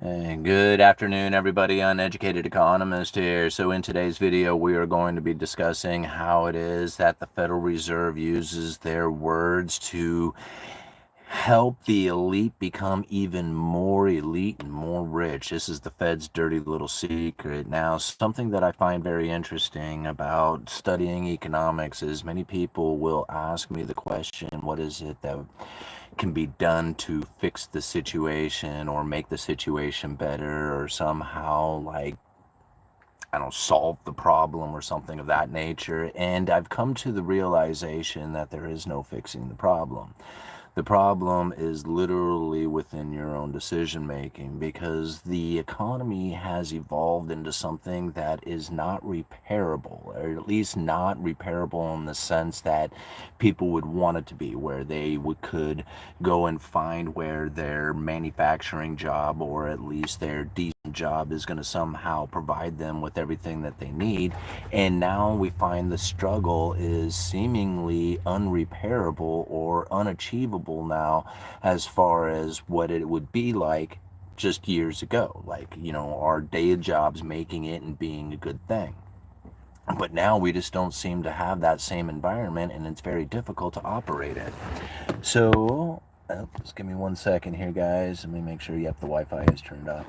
And good afternoon, everybody. Uneducated Economist here. So in today's video, we are going to be discussing how it is that the Federal Reserve uses their words to help the elite become even more elite and more rich. This is the Fed's dirty little secret. Now, something that I find very interesting about studying economics is many people will ask me the question, what is it that can be done to fix the situation or make the situation better or somehow, like, I don't know, solve the problem or something of that nature. And I've come to the realization that there is no fixing the problem. The problem is literally within your own decision making, because the economy has evolved into something that is not repairable, or at least not repairable in the sense that people would want it to be, where they could go and find where their manufacturing job, or at least their decent job, is going to somehow provide them with everything that they need. And now we find the struggle is seemingly unrepairable or unachievable now, as far as what it would be like just years ago, like, our day jobs making it and being a good thing. But now we just don't seem to have that same environment, and it's very difficult to operate in. So just give me 1 second here, guys. Let me make sure, yep, the Wi-Fi is turned off.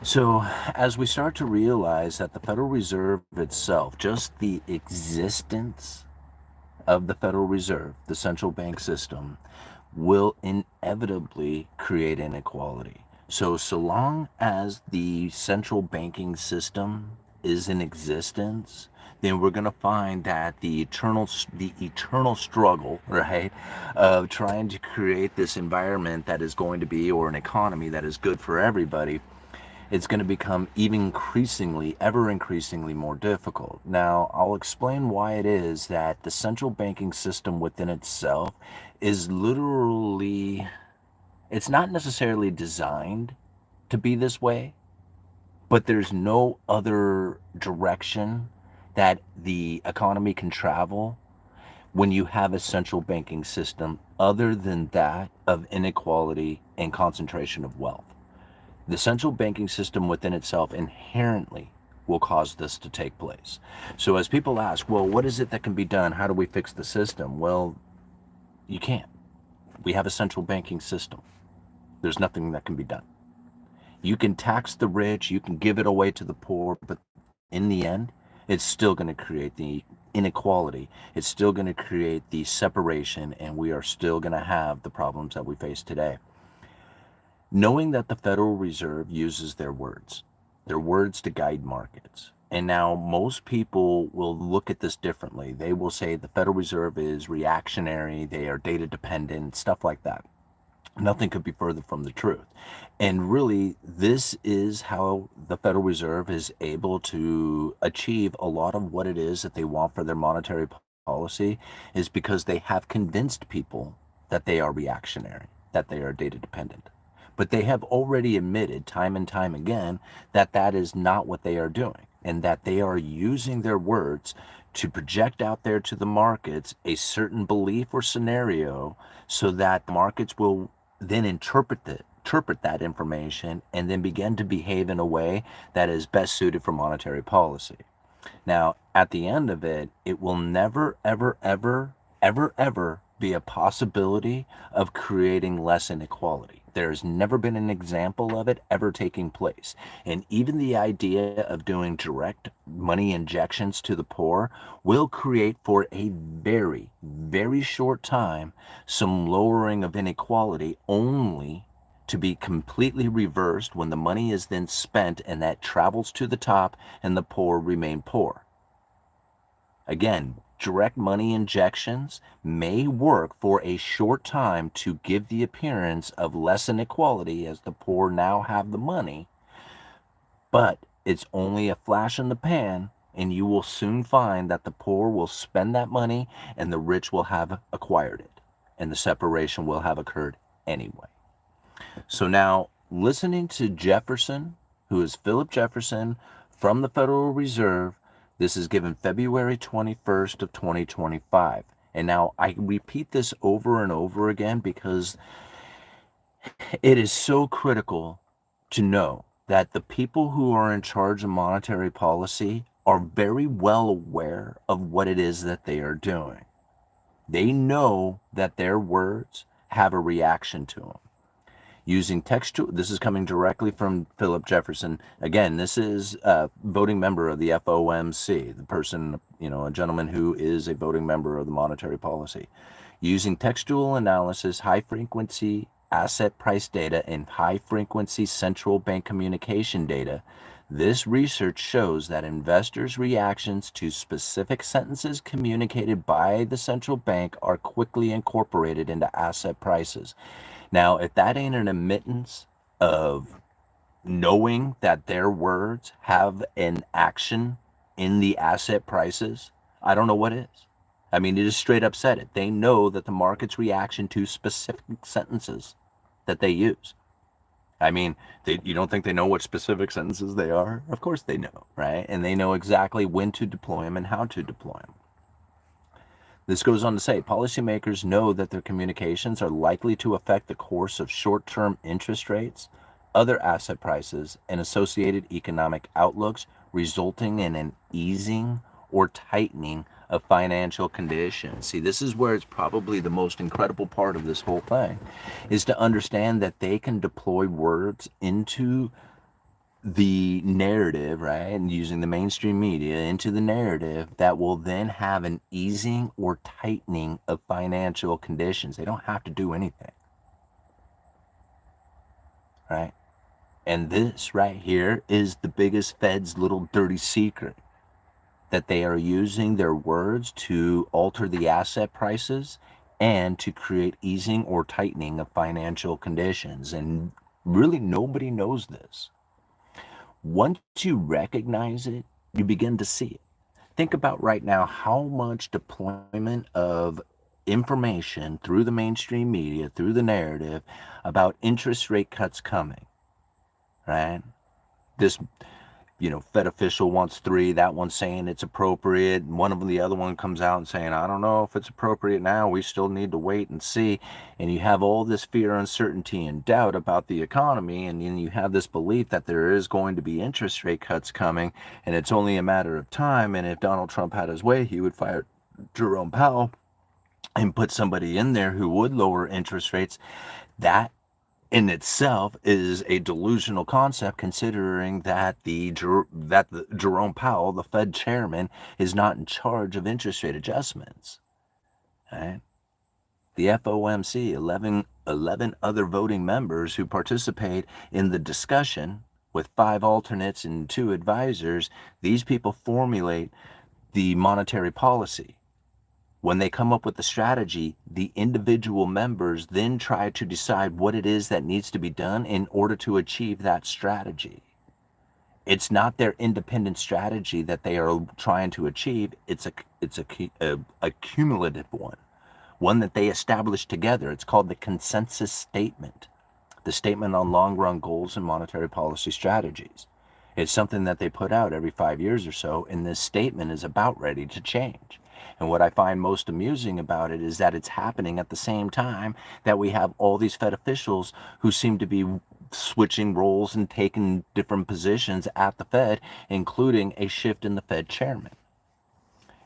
So as we start to realize that the Federal Reserve itself, just the existence of the Federal Reserve, the central bank system, will inevitably create inequality. So long as the central banking system is in existence, then we're going to find that the eternal struggle, right, of trying to create this environment that is going to be, or an economy that is good for everybody, it's going to become ever increasingly more difficult. Now, I'll explain why it is that the central banking system within itself is literally, it's not necessarily designed to be this way, but there's no other direction that the economy can travel when you have a central banking system other than that of inequality and concentration of wealth. The central banking system within itself inherently will cause this to take place. So as people ask, well, what is it that can be done? How do we fix the system? Well, you can't. We have a central banking system. There's nothing that can be done. You can tax the rich, you can give it away to the poor, but in the end, it's still going to create the inequality. It's still going to create the separation, and we are still going to have the problems that we face today. Knowing that the Federal Reserve uses their words to guide markets. And now most people will look at this differently. They will say the Federal Reserve is reactionary, they are data dependent, stuff like that. Nothing could be further from the truth. And really, this is how the Federal Reserve is able to achieve a lot of what it is that they want for their monetary policy, is because they have convinced people that they are reactionary, that they are data dependent. But they have already admitted time and time again that that is not what they are doing, and that they are using their words to project out there to the markets a certain belief or scenario, so that the markets will then interpret that information and then begin to behave in a way that is best suited for monetary policy. Now, at the end of it, it will never, ever, ever, ever, ever be a possibility of creating less inequality. There's never been an example of it ever taking place. And even the idea of doing direct money injections to the poor will create, for a very, very short time, some lowering of inequality, only to be completely reversed when the money is then spent and that travels to the top and the poor remain poor. Again, direct money injections may work for a short time to give the appearance of less inequality, as the poor now have the money, but it's only a flash in the pan, and you will soon find that the poor will spend that money and the rich will have acquired it, and the separation will have occurred anyway. So now, listening to Jefferson, who is Philip Jefferson from the Federal Reserve, this is given February 21st of 2025. And now I repeat this over and over again because it is so critical to know that the people who are in charge of monetary policy are very well aware of what it is that they are doing. They know that their words have a reaction to them. Using textual, this is coming directly from Philip Jefferson. Again, this is a voting member of the FOMC, the person, a gentleman who is a voting member of the monetary policy. Using textual analysis, high-frequency asset price data, and high-frequency central bank communication data, this research shows that investors' reactions to specific sentences communicated by the central bank are quickly incorporated into asset prices. Now, if that ain't an admittance of knowing that their words have an action in the asset prices, I don't know what is. I mean, it just straight up said it. They know that the market's reaction to specific sentences that they use. I mean, you don't think they know what specific sentences they are? Of course they know, right? And they know exactly when to deploy them and how to deploy them. This goes on to say, policymakers know that their communications are likely to affect the course of short-term interest rates, other asset prices, and associated economic outlooks, resulting in an easing or tightening of financial conditions. See, this is where it's probably the most incredible part of this whole thing, is to understand that they can deploy words into the narrative, right, and using the mainstream media into the narrative that will then have an easing or tightening of financial conditions. They don't have to do anything, right? And this right here is the biggest Fed's little dirty secret, that they are using their words to alter the asset prices and to create easing or tightening of financial conditions. And really nobody knows this. Once you recognize it, you begin to see it. Think about right now how much deployment of information through the mainstream media, through the narrative, about interest rate cuts coming, right? This, Fed official wants 3, that one's saying it's appropriate, and the other one comes out and saying, I don't know if it's appropriate now, we still need to wait and see. And you have all this fear, uncertainty, and doubt about the economy, and then you have this belief that there is going to be interest rate cuts coming, and it's only a matter of time, and if Donald Trump had his way, he would fire Jerome Powell and put somebody in there who would lower interest rates. That in itself is a delusional concept, considering that Jerome Powell, the Fed chairman, is not in charge of interest rate adjustments. Right? The FOMC, 11 other voting members who participate in the discussion with 5 alternates and 2 advisors, these people formulate the monetary policy. When they come up with the strategy, the individual members then try to decide what it is that needs to be done in order to achieve that strategy. It's not their independent strategy that they are trying to achieve. It's a cumulative one that they establish together. It's called the consensus statement, the statement on long-run goals and monetary policy strategies. It's something that they put out every 5 years or so, and this statement is about ready to change. And what I find most amusing about it is that it's happening at the same time that we have all these Fed officials who seem to be switching roles and taking different positions at the Fed, including a shift in the Fed chairman.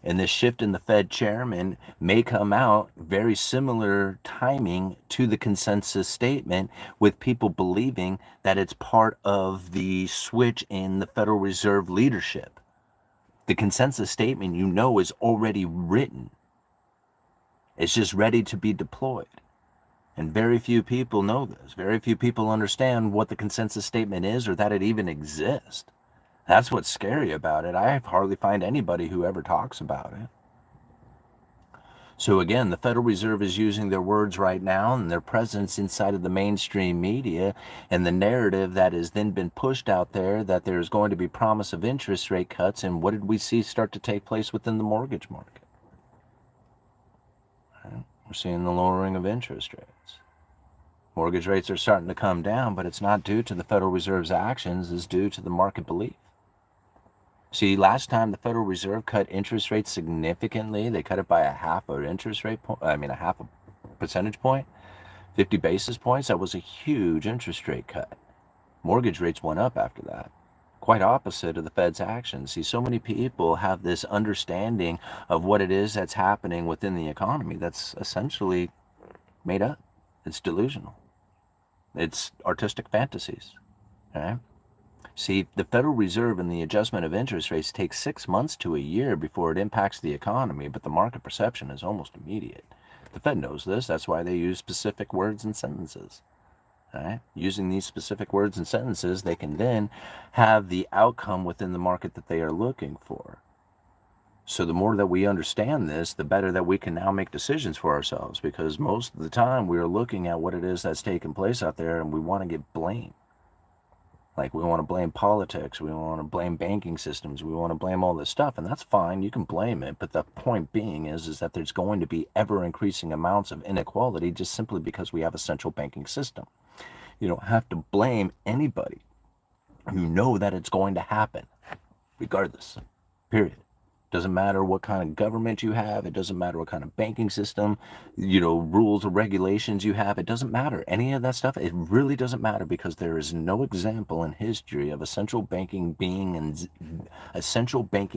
And this shift in the Fed chairman may come out very similar timing to the consensus statement, with people believing that it's part of the switch in the Federal Reserve leadership. The consensus statement, is already written. It's just ready to be deployed. And very few people know this. Very few people understand what the consensus statement is, or that it even exists. That's what's scary about it. I hardly find anybody who ever talks about it. So again, the Federal Reserve is using their words right now and their presence inside of the mainstream media and the narrative that has then been pushed out there that there's going to be promise of interest rate cuts. And what did we see start to take place within the mortgage market? Right? We're seeing the lowering of interest rates. Mortgage rates are starting to come down, but it's not due to the Federal Reserve's actions, it's due to the market belief. See, last time the Federal Reserve cut interest rates significantly, they cut it by a half a percentage point, 50 basis points. That was a huge interest rate cut. Mortgage rates went up after that. Quite opposite of the Fed's actions. See, so many people have this understanding of what it is that's happening within the economy that's essentially made up. It's delusional. It's artistic fantasies. Okay? See, the Federal Reserve and the adjustment of interest rates takes 6 months to a year before it impacts the economy, but the market perception is almost immediate. The Fed knows this. That's why they use specific words and sentences. Right? Using these specific words and sentences, they can then have the outcome within the market that they are looking for. So the more that we understand this, the better that we can now make decisions for ourselves, because most of the time we are looking at what it is that's taking place out there and we want to get blamed. Like, we want to blame politics, we want to blame banking systems, we want to blame all this stuff, and that's fine, you can blame it, but the point being is that there's going to be ever increasing amounts of inequality just simply because we have a central banking system. You don't have to blame anybody. You know that it's going to happen, regardless, period. Doesn't matter what kind of government you have. It doesn't matter what kind of banking system, rules or regulations you have. It doesn't matter. Any of that stuff, it really doesn't matter, because there is no example in history of a central banking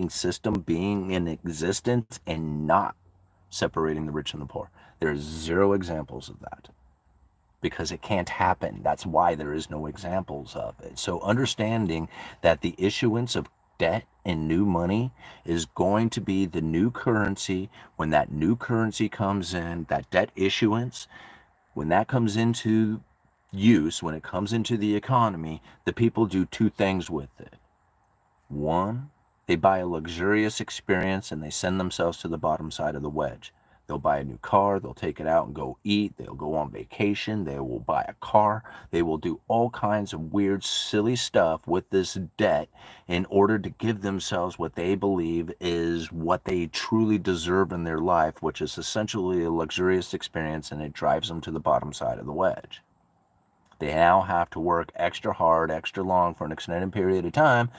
system being in existence and not separating the rich and the poor. There's zero examples of that, because it can't happen. That's why there is no examples of it. So understanding that the issuance of debt and new money is going to be the new currency. When that new currency comes in, that debt issuance, when that comes into use, when it comes into the economy, the people do two things with it. One, they buy a luxurious experience and they send themselves to the bottom side of the wedge. They'll buy a new car, they'll take it out and go eat, they'll go on vacation, they will buy a car, they will do all kinds of weird, silly stuff with this debt in order to give themselves what they believe is what they truly deserve in their life, which is essentially a luxurious experience, and it drives them to the bottom side of the wedge. They now have to work extra hard, extra long for an extended period of time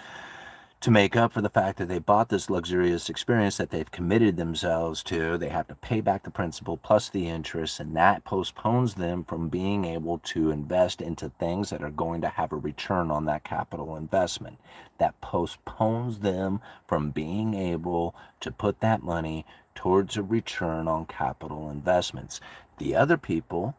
to make up for the fact that they bought this luxurious experience that they've committed themselves to. They have to pay back the principal plus the interest, and that postpones them from being able to invest into things that are going to have a return on that capital investment. That postpones them from being able to put that money towards a return on capital investments. The other people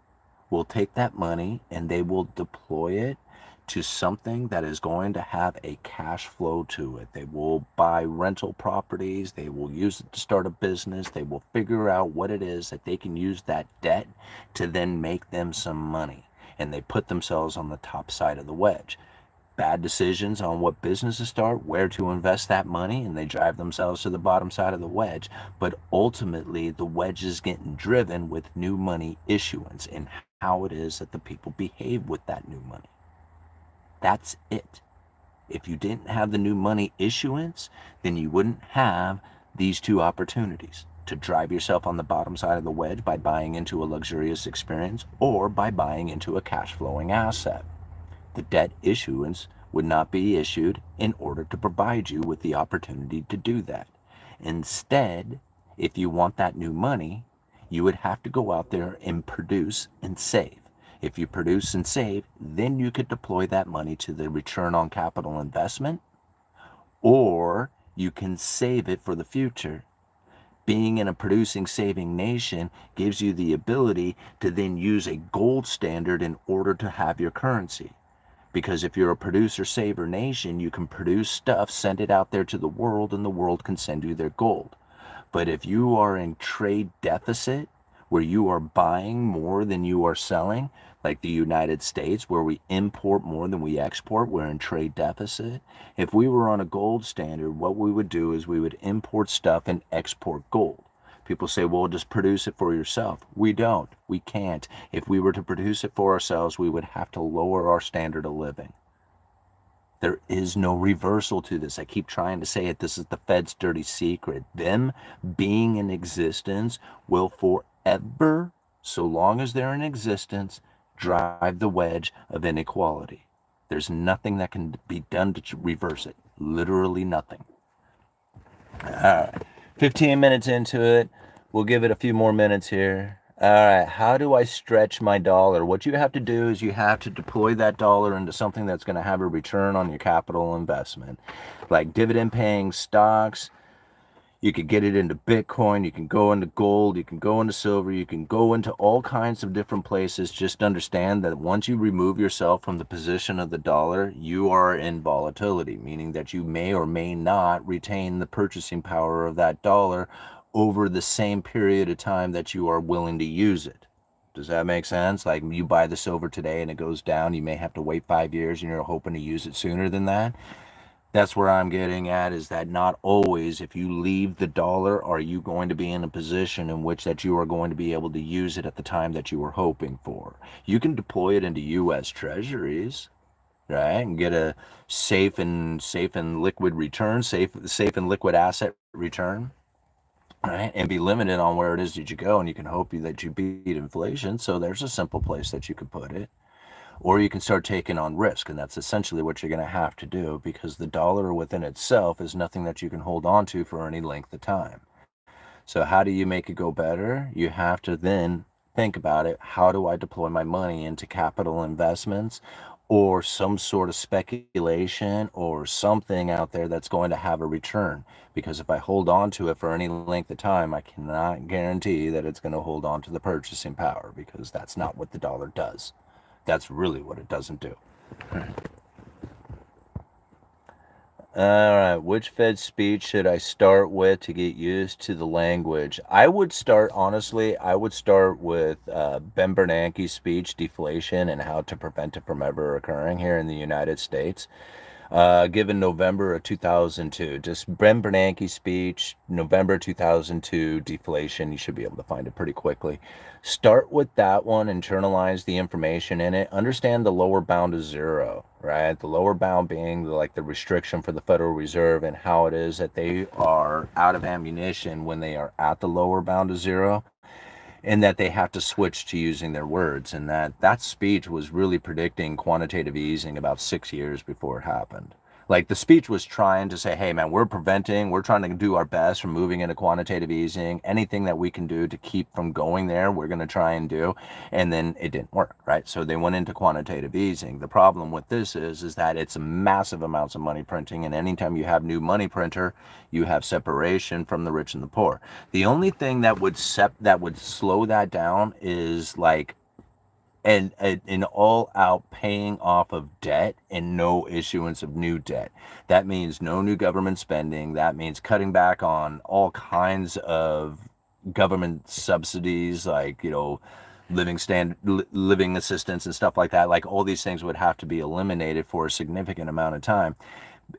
will take that money and they will deploy it to something that is going to have a cash flow to it. They will buy rental properties, they will use it to start a business, they will figure out what it is that they can use that debt to then make them some money, and they put themselves on the top side of the wedge. Bad decisions on what business to start, where to invest that money, and they drive themselves to the bottom side of the wedge. But ultimately, the wedge is getting driven with new money issuance and how it is that the people behave with that new money. That's it. If you didn't have the new money issuance, then you wouldn't have these two opportunities: to drive yourself on the bottom side of the wedge by buying into a luxurious experience, or by buying into a cash flowing asset. The debt issuance would not be issued in order to provide you with the opportunity to do that. Instead, if you want that new money, you would have to go out there and produce and save. If you produce and save, then you could deploy that money to the return on capital investment, or you can save it for the future. Being in a producing, saving nation gives you the ability to then use a gold standard in order to have your currency. Because if you're a producer, saver nation, you can produce stuff, send it out there to the world, and the world can send you their gold. But if you are in trade deficit, where you are buying more than you are selling, like the United States, where we import more than we export, we're in trade deficit. If we were on a gold standard, what we would do is we would import stuff and export gold. People say, well, just produce it for yourself. We don't. We can't. If we were to produce it for ourselves, we would have to lower our standard of living. There is no reversal to this. I keep trying to say it. This is the Fed's dirty secret. Them being in existence will forever, so long as they're in existence, drive the wedge of inequality. There's nothing that can be done to reverse it. Literally nothing. All right. 15 minutes into it. We'll give it a few more minutes here. All right, how do I stretch my dollar? What you have to do is you have to deploy that dollar into something that's going to have a return on your capital investment, like dividend paying stocks. You could get it into Bitcoin, you can go into gold, you can go into silver, you can go into all kinds of different places. Just understand that once you remove yourself from the position of the dollar, you are in volatility, meaning that you may or may not retain the purchasing power of that dollar over the same period of time that you are willing to use it. Does that make sense? Like you buy the silver today and it goes down, you may have to wait 5 years and you're hoping to use it sooner than that. That's where I'm getting at, is that not always, if you leave the dollar, are you going to be in a position in which that you are going to be able to use it at the time that you were hoping for. You can deploy it into U.S. Treasuries, right, and get a safe and liquid return, safe and liquid asset return, right, and be limited on where it is that you go, and you can hope that you beat inflation. So there's a simple place that you could put it. Or you can start taking on risk, and that's essentially what you're going to have to do, because the dollar within itself is nothing that you can hold on to for any length of time. So how do you make it go better? You have to then think about it. How do I deploy my money into capital investments or some sort of speculation or something out there that's going to have a return? Because if I hold on to it for any length of time, I cannot guarantee that it's going to hold on to the purchasing power, because that's not what the dollar does. That's really what it doesn't do. All right, which Fed speech should I start with to get used to the language? I would start, honestly, I would start with Ben Bernanke's speech, Deflation and How to Prevent It from Ever Occurring here in the United States. Given November of 2002. Just Ben Bernanke's speech, November 2002, Deflation. You should be able to find it pretty quickly. Start with that one, internalize the information in it, understand the lower bound is zero, right? The lower bound being like the restriction for the Federal Reserve, and how it is that they are out of ammunition when they are at the lower bound of zero, and that they have to switch to using their words. And that speech was really predicting quantitative easing about 6 years before it happened. Like the speech was trying to say, hey man, we're trying to do our best from moving into quantitative easing. Anything that we can do to keep from going there, we're going to try and do. And then it didn't work, right? So they went into quantitative easing. The problem with this is that it's massive amounts of money printing, and anytime you have new money printer, you have separation from the rich and the poor. The only thing that would slow that down is like an all-out paying off of debt and no issuance of new debt. That means no new government spending. That means cutting back on all kinds of government subsidies, like, living assistance and stuff like that. Like all these things would have to be eliminated for a significant amount of time.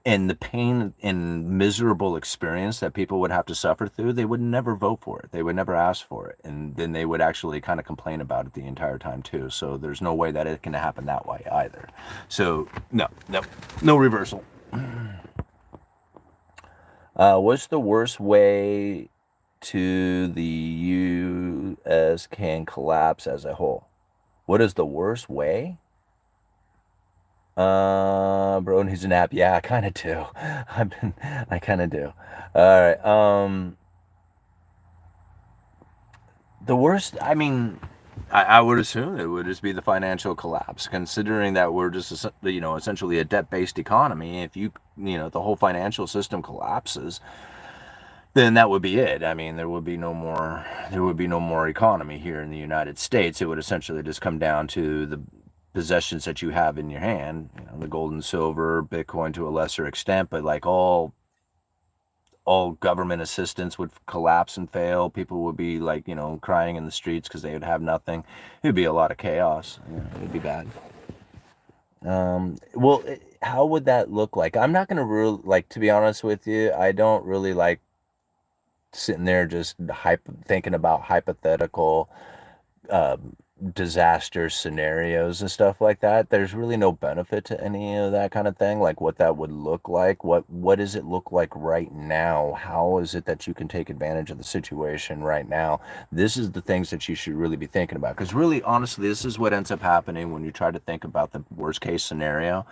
And the pain and miserable experience that people would have to suffer through, they would never vote for it. They would never ask for it. And then they would actually kind of complain about it the entire time too. So there's no way that it can happen that way either. So no reversal. What's the worst way to the U.S. can collapse as a whole? What is the worst way? Bro needs a nap. Yeah, I kind of do. I kind of do. All right. The worst, I mean, I would assume it would just be the financial collapse, considering that we're just, essentially a debt-based economy. If the whole financial system collapses, then that would be it. I mean, there would be no more economy here in the United States. It would essentially just come down to the possessions that you have in your hand, the gold and silver, Bitcoin to a lesser extent, but like all government assistance would collapse and fail. People would be like, crying in the streets because they would have nothing. It would be a lot of chaos. It would be bad. Well, how would that look like? I'm not going to really, like, to be honest with you, I don't really like sitting there just thinking about hypothetical disaster scenarios and stuff like that. There's really no benefit to any of that kind of thing, like what that would look like. What does it look like right now? How is it that you can take advantage of the situation right now? This is the things that you should really be thinking about, because really honestly, this is what ends up happening when you try to think about the worst case scenario,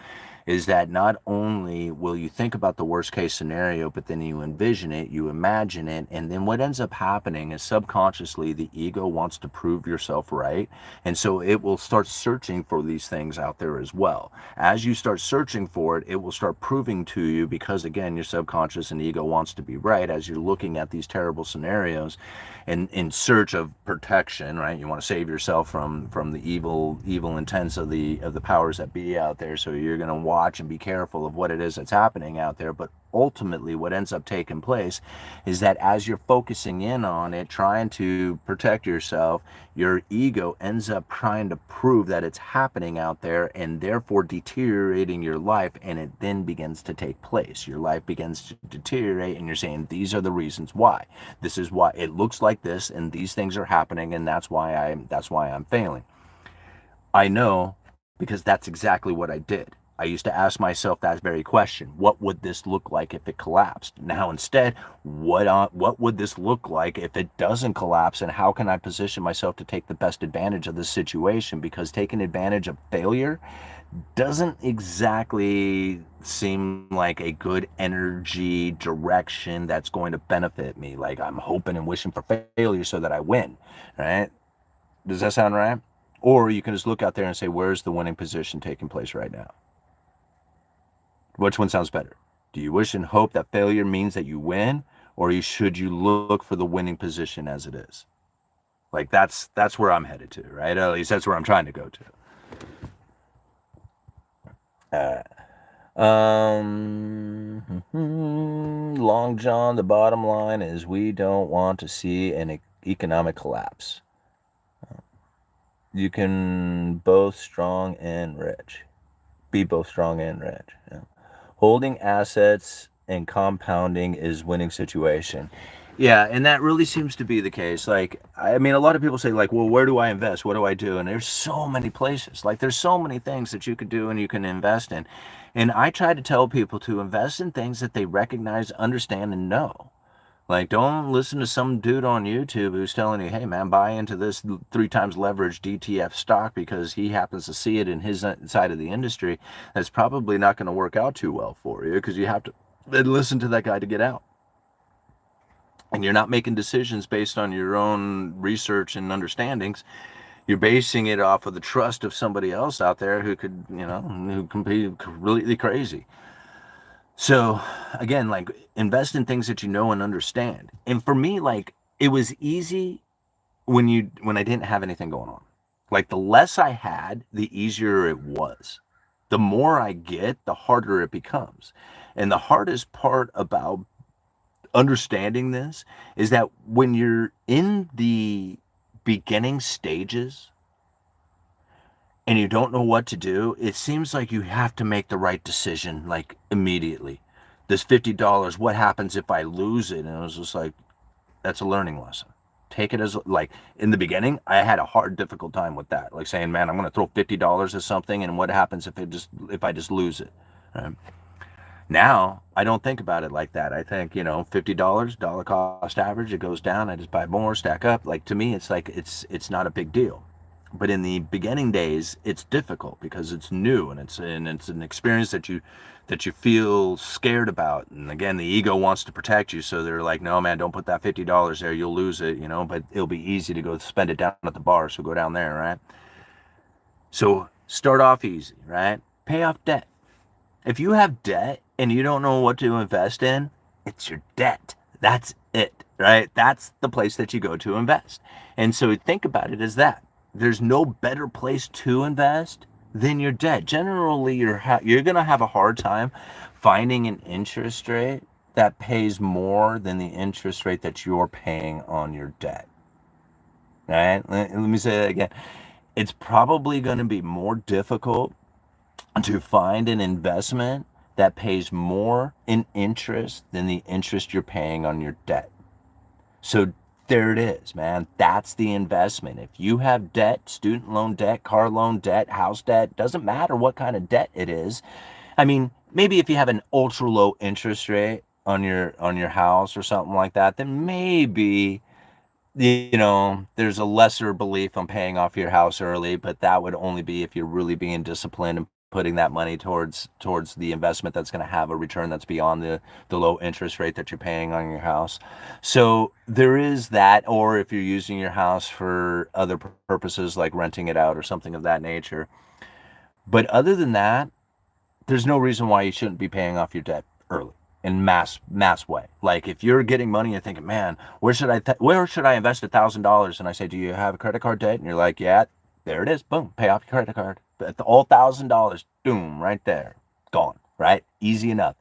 is that not only will you think about the worst case scenario, but then you envision it, you imagine it, and then what ends up happening is subconsciously the ego wants to prove yourself right, and so it will start searching for these things out there as well. As you start searching for it, it will start proving to you, because again, your subconscious and ego wants to be right as you're looking at these terrible scenarios and in search of protection, right? You want to save yourself from the evil intents of the powers that be out there. So you're going to watch and be careful of what it is that's happening out there. But ultimately what ends up taking place is that as you're focusing in on it, trying to protect yourself, your ego ends up trying to prove that it's happening out there, and therefore deteriorating your life, and it then begins to take place. Your life begins to deteriorate, and you're saying, these are the reasons why. This is why it looks like this, and these things are happening, and that's why I'm failing. I know, because that's exactly what I did. I used to ask myself that very question: what would this look like if it collapsed? Now instead, what would this look like if it doesn't collapse, and how can I position myself to take the best advantage of this situation? Because taking advantage of failure doesn't exactly seem like a good energy direction that's going to benefit me. Like, I'm hoping and wishing for failure so that I win, right? Does that sound right? Or you can just look out there and say, where's the winning position taking place right now? Which one sounds better? Do you wish and hope that failure means that you win, or should you look for the winning position as it is? Like, that's where I'm headed to, right? At least that's where I'm trying to go to. Long John, the bottom line is we don't want to see an economic collapse. You can both strong and rich. Be both strong and rich. Yeah. Holding assets and compounding is winning situation. Yeah, and that really seems to be the case. Like, I mean, a lot of people say, like, well, where do I invest? What do I do? And there's so many places. Like, there's so many things that you could do and you can invest in. And I try to tell people to invest in things that they recognize, understand, and know. Like, don't listen to some dude on YouTube who's telling you, hey, man, buy into this 3 times leveraged ETF stock because he happens to see it in his side of the industry. That's probably not going to work out too well for you, because you have to listen to that guy to get out. And you're not making decisions based on your own research and understandings. You're basing it off of the trust of somebody else out there who could, who can be completely crazy. So again, like, invest in things that you know and understand. And for me, like, it was easy when I didn't have anything going on. Like, the less I had, the easier it was. The more I get, the harder it becomes. And the hardest part about understanding this is that when you're in the beginning stages and you don't know what to do, it seems like you have to make the right decision, like, immediately. This $50, what happens if I lose it? And it was just like, that's a learning lesson. Take it as, like, in the beginning, I had a hard, difficult time with that. Like, saying, man, I'm going to throw $50 at something, and what happens if I just lose it? Right? Now, I don't think about it like that. I think, $50, dollar cost average, it goes down, I just buy more, stack up. Like, to me, it's like, it's not a big deal. But in the beginning days, it's difficult because it's new, and it's an experience that you feel scared about. And again, the ego wants to protect you, so they're like, no, man, don't put that $50 there, you'll lose it, but it'll be easy to go spend it down at the bar, so go down there, right? So start off easy, right? Pay off debt. If you have debt and you don't know what to invest in, it's your debt. That's it, right? That's the place that you go to invest. And so think about it as that. There's no better place to invest than your debt. Generally, you're going to have a hard time finding an interest rate that pays more than the interest rate that you're paying on your debt. Right? Let me say that again. It's probably going to be more difficult to find an investment that pays more in interest than the interest you're paying on your debt. So there it is, man. That's the investment. If you have debt, student loan debt, car loan debt, house debt, doesn't matter what kind of debt it is. I mean, maybe if you have an ultra low interest rate on your house or something like that, then maybe there's a lesser belief on paying off your house early, but that would only be if you're really being disciplined and putting that money towards the investment that's going to have a return that's beyond the low interest rate that you're paying on your house. So there is that, or if you're using your house for other purposes like renting it out or something of that nature. But other than that, there's no reason why you shouldn't be paying off your debt early in mass way. Like if you're getting money and thinking, man, where should I invest $1,000? And I say, do you have a credit card debt? And you're like, yeah, there it is. Boom, pay off your credit card. But all $1,000, boom, right there, gone. Right, easy enough.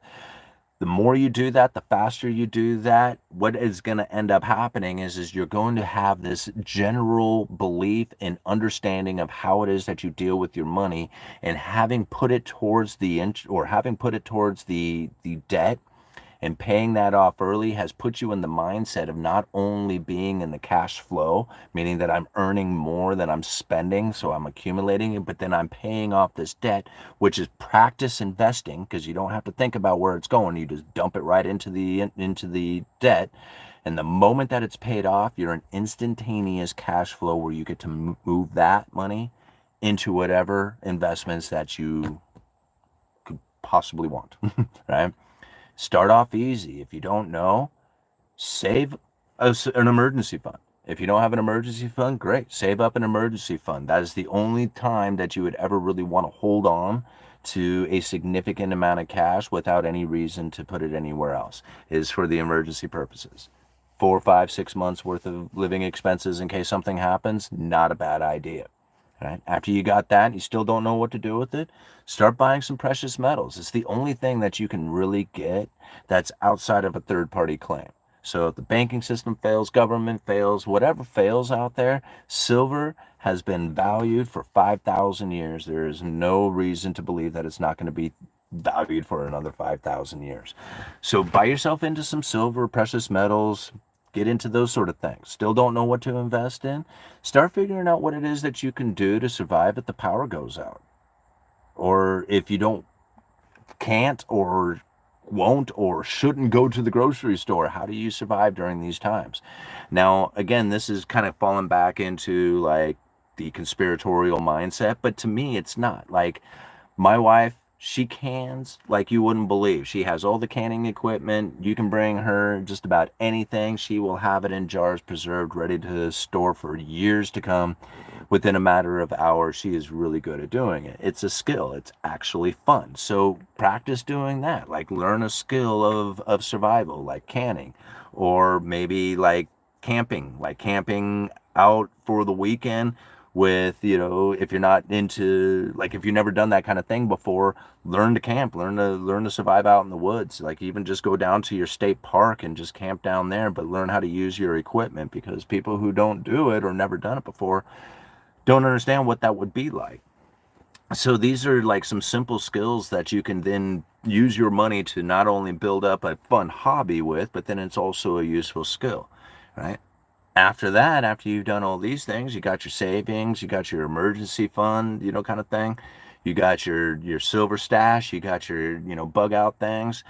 The more you do that, the faster you do that, what is going to end up happening is you're going to have this general belief and understanding of how it is that you deal with your money, and having put it towards the debt and paying that off early has put you in the mindset of not only being in the cash flow, meaning that I'm earning more than I'm spending, so I'm accumulating it, but then I'm paying off this debt, which is practice investing, because you don't have to think about where it's going. You just dump it right into the debt. And the moment that it's paid off, you're in instantaneous cash flow where you get to move that money into whatever investments that you could possibly want, right? Start off easy. If you don't know, save an emergency fund. If you don't have an emergency fund, great. Save up an emergency fund. That is the only time that you would ever really want to hold on to a significant amount of cash without any reason to put it anywhere else, is for the emergency purposes. 4, 5, 6 months worth of living expenses in case something happens, not a bad idea. Right? After you got that, you still don't know what to do with it, start buying some precious metals. It's the only thing that you can really get that's outside of a third-party claim. So if the banking system fails, government fails, whatever fails out there, silver has been valued for 5,000 years. There is no reason to believe that it's not going to be valued for another 5,000 years. So buy yourself into some silver, precious metals, get into those sort of things. Still don't know what to invest in? Start figuring out what it is that you can do to survive if the power goes out. Or if you can't or won't or shouldn't go to the grocery store, how do you survive during these times? Now, again, this is kind of falling back into like the conspiratorial mindset, but to me, it's not. Like my wife, she cans like you wouldn't believe. She has all the canning equipment. You can bring her just about anything. She will have it in jars, preserved, ready to store for years to come. Within a matter of hours, she is really good at doing it. It's a skill. It's actually fun. So practice doing that. Like learn a skill of survival, like canning, or maybe like camping out for the weekend with, if you're not into, like, if you've never done that kind of thing before, learn to camp, learn to survive out in the woods. Like even just go down to your state park and just camp down there, but learn how to use your equipment, because people who don't do it or never done it before don't understand what that would be like. So these are like some simple skills that you can then use your money to not only build up a fun hobby with, but then it's also a useful skill, right? After that, after you've done all these things, you got your savings, you got your emergency fund, kind of thing. You got your silver stash, you got your, bug out things.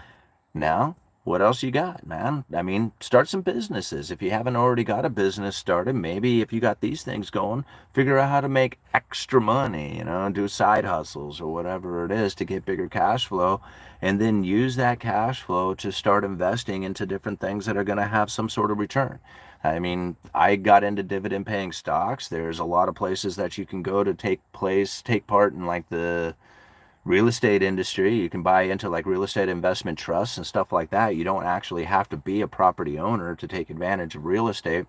Now, what else you got, man? I mean, start some businesses. If you haven't already got a business started, maybe if you got these things going, figure out how to make extra money, do side hustles or whatever it is to get bigger cash flow, and then use that cash flow to start investing into different things that are going to have some sort of return. I mean, I got into dividend paying stocks. There's a lot of places that you can go to take part in like the real estate industry. You can buy into like real estate investment trusts and stuff like that. You don't actually have to be a property owner to take advantage of real estate.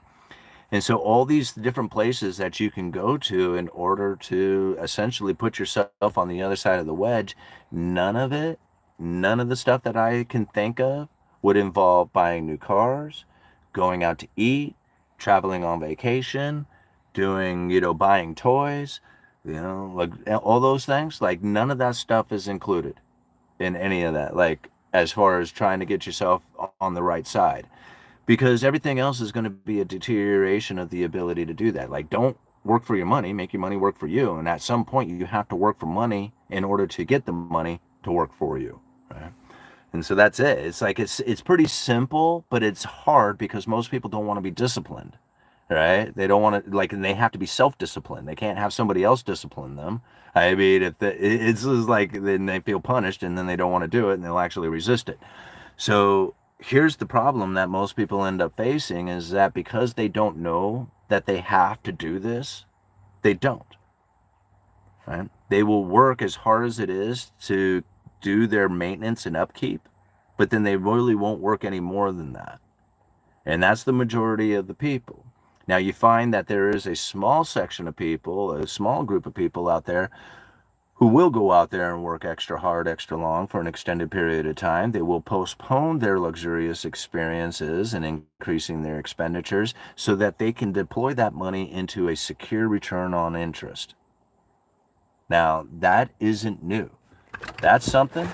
And so all these different places that you can go to in order to essentially put yourself on the other side of the wedge, none of the stuff that I can think of would involve buying new cars, going out to eat, traveling on vacation, doing, buying toys, like all those things. Like none of that stuff is included in any of that, like as far as trying to get yourself on the right side, because everything else is going to be a deterioration of the ability to do that. Like don't work for your money, make your money work for you. And at some point you have to work for money in order to get the money to work for you, right? And so that's it. It's like it's pretty simple, but it's hard because most people don't want to be disciplined, right? They don't want to, like, and they have to be self-disciplined. They can't have somebody else discipline them, I mean, it's just like then they feel punished and then they don't want to do it and they'll actually resist it. So here's the problem that most people end up facing is that because they don't know that they have to do this, they don't. Right? They will work as hard as it is to do their maintenance and upkeep, but then they really won't work any more than that. And that's the majority of the people. Now you find that there is a small section of people, a small group of people out there who will go out there and work extra hard, extra long for an extended period of time. They will postpone their luxurious experiences and increasing their expenditures so that they can deploy that money into a secure return on interest. Now, that isn't new. That's something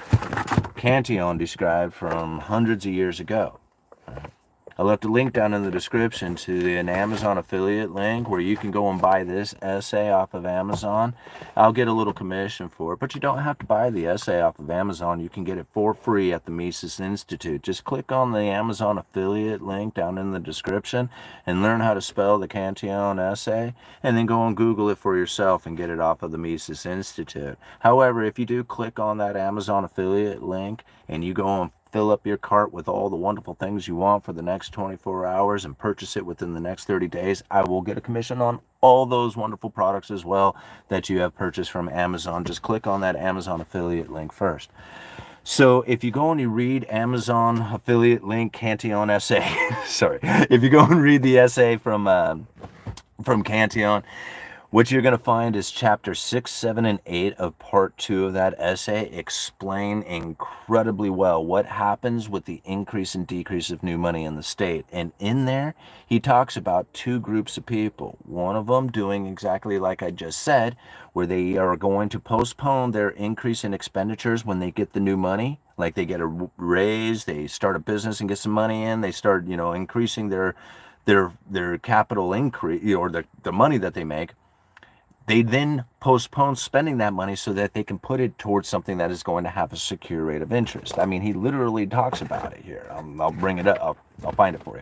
Cantillon described from hundreds of years ago. I left a link down in the description to an Amazon affiliate link where you can go and buy this essay off of Amazon. I'll get a little commission for it, but you don't have to buy the essay off of Amazon. You can get it for free at the Mises Institute. Just click on the Amazon affiliate link down in the description and learn how to spell the Cantillon essay, and then go and Google it for yourself and get it off of the Mises Institute. However, if you do click on that Amazon affiliate link and you go and fill up your cart with all the wonderful things you want for the next 24 hours and purchase it within the next 30 days, I will get a commission on all those wonderful products as well that you have purchased from Amazon. Just click on that Amazon affiliate link first. So if you go and you read Amazon affiliate link Cantillon essay, sorry, if you go and read the essay from Cantillon, what you're going to find is chapter 6, 7, and 8 of part 2 of that essay explain incredibly well what happens with the increase and decrease of new money in the state. And in there, he talks about two groups of people. One of them doing exactly like I just said, where they are going to postpone their increase in expenditures when they get the new money. Like they get a raise, they start a business and get some money in, they start, increasing their capital increase, or the money that they make. They then postpone spending that money so that they can put it towards something that is going to have a secure rate of interest. I mean, he literally talks about it here. I'll bring it up. I'll find it for you.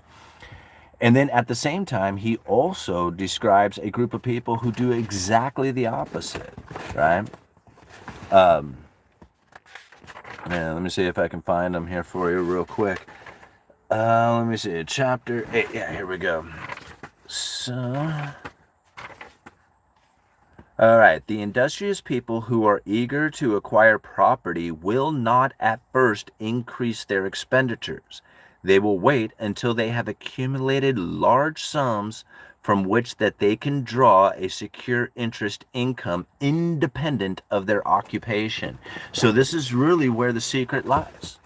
And then at the same time, he also describes a group of people who do exactly the opposite, right? Yeah, let me see if I can find them here for you real quick. Let me see, chapter 8. Yeah, here we go. So... all right, the industrious people who are eager to acquire property will not at first increase their expenditures. They will wait until they have accumulated large sums from which that they can draw a secure interest income independent of their occupation. So this is really where the secret lies.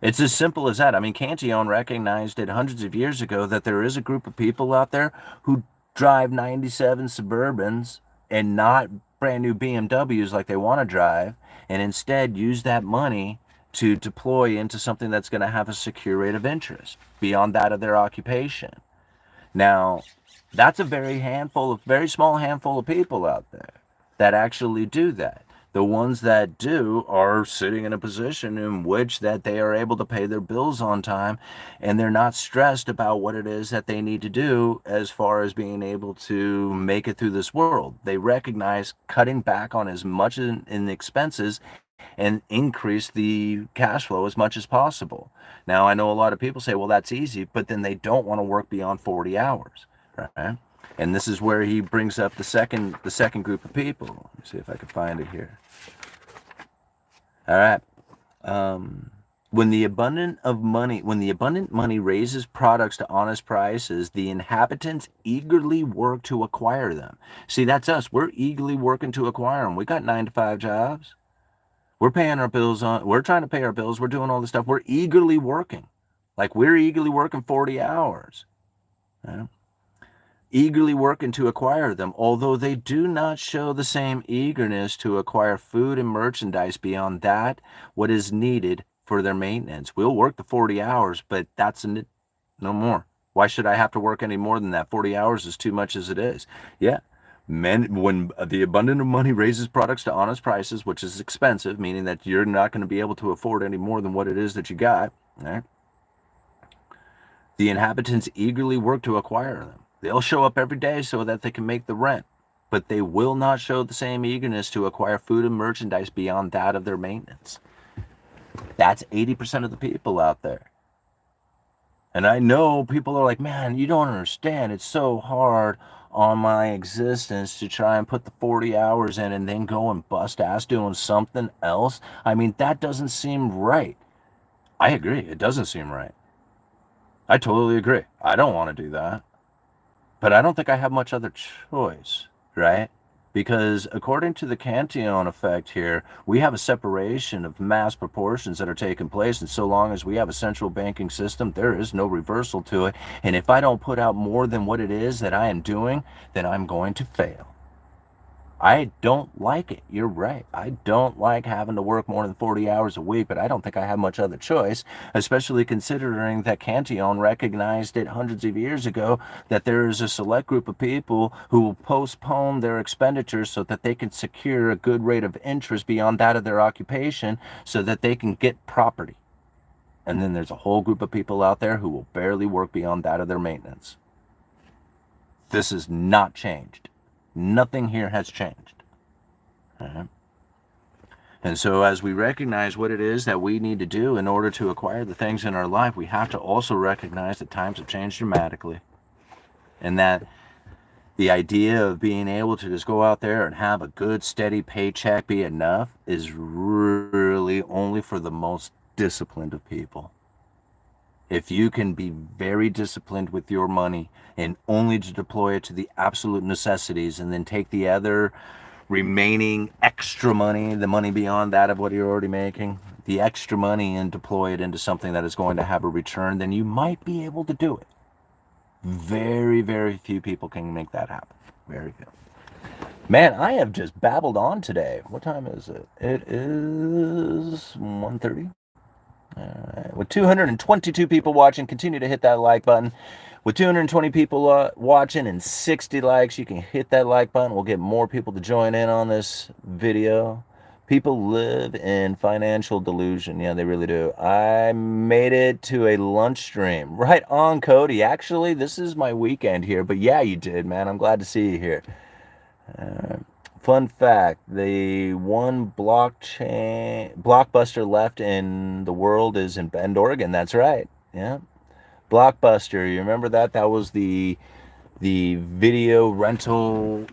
It's as simple as that. I mean, Cantillon recognized it hundreds of years ago that there is a group of people out there who drive 97 Suburbans and not brand new BMWs like they want to drive, and instead use that money to deploy into something that's going to have a secure rate of interest beyond that of their occupation. Now, that's a very small handful of people out there that actually do that. The ones that do are sitting in a position in which that they are able to pay their bills on time, and they're not stressed about what it is that they need to do as far as being able to make it through this world. They recognize cutting back on as much in expenses and increase the cash flow as much as possible. Now, I know a lot of people say, well, that's easy, but then they don't want to work beyond 40 hours, right? And this is where he brings up the second group of people. Let me see if I can find it here. All right. When the abundant money raises products to honest prices, the inhabitants eagerly work to acquire them. See, that's us. We're eagerly working to acquire them. We got 9-to-5 jobs. We're paying our bills we're trying to pay our bills. We're doing all this stuff. We're eagerly working. Like we're eagerly working 40 hours. Right? Eagerly working to acquire them, although they do not show the same eagerness to acquire food and merchandise beyond that what is needed for their maintenance. We'll work the 40 hours, but that's no more. Why should I have to work any more than that? 40 hours is too much as it is. Yeah. When the abundance of money raises products to honest prices, which is expensive, meaning that you're not going to be able to afford any more than what it is that you got, right? The inhabitants eagerly work to acquire them. They'll show up every day so that they can make the rent. but they will not show the same eagerness to acquire food and merchandise beyond that of their maintenance. That's 80% of the people out there. And I know people are like, man, you don't understand. It's so hard on my existence to try and put the 40 hours in and then go and bust ass doing something else. I mean, that doesn't seem right. I agree. It doesn't seem right. I totally agree. I don't want to do that. But I don't think I have much other choice, right? Because according to the Cantillon effect here, we have a separation of mass proportions that are taking place. And so long as we have a central banking system, there is no reversal to it. And if I don't put out more than what it is that I am doing, then I'm going to fail. I don't like it. You're right. I don't like having to work more than 40 hours a week, but I don't think I have much other choice, especially considering that Cantillon recognized it hundreds of years ago that there is a select group of people who will postpone their expenditures so that they can secure a good rate of interest beyond that of their occupation so that they can get property. And then there's a whole group of people out there who will barely work beyond that of their maintenance. This has not changed. Nothing here has changed. Right? And so as we recognize what it is that we need to do in order to acquire the things in our life, we have to also recognize that times have changed dramatically. And that the idea of being able to just go out there and have a good, steady paycheck be enough is really only for the most disciplined of people. If you can be very disciplined with your money and only to deploy it to the absolute necessities and then take the other remaining extra money, the money beyond that of what you're already making, the extra money, and deploy it into something that is going to have a return, then you might be able to do it. Very, very few people can make that happen. Very few. Man, I have just babbled on today. What time is it? It is 1:30. All right. With 222 people watching, continue to hit that like button. With 220 people watching and 60 likes, you can hit that like button. We'll get more people to join in on this video. People live in financial delusion. Yeah, they really do. I made it to a lunch stream. Right on, Cody. Actually, this is my weekend here. But yeah, you did, man. I'm glad to see you here. Fun fact, the one blockbuster left in the world is in Bend, Oregon. That's right. Yeah. Blockbuster. You remember that? That was the video rental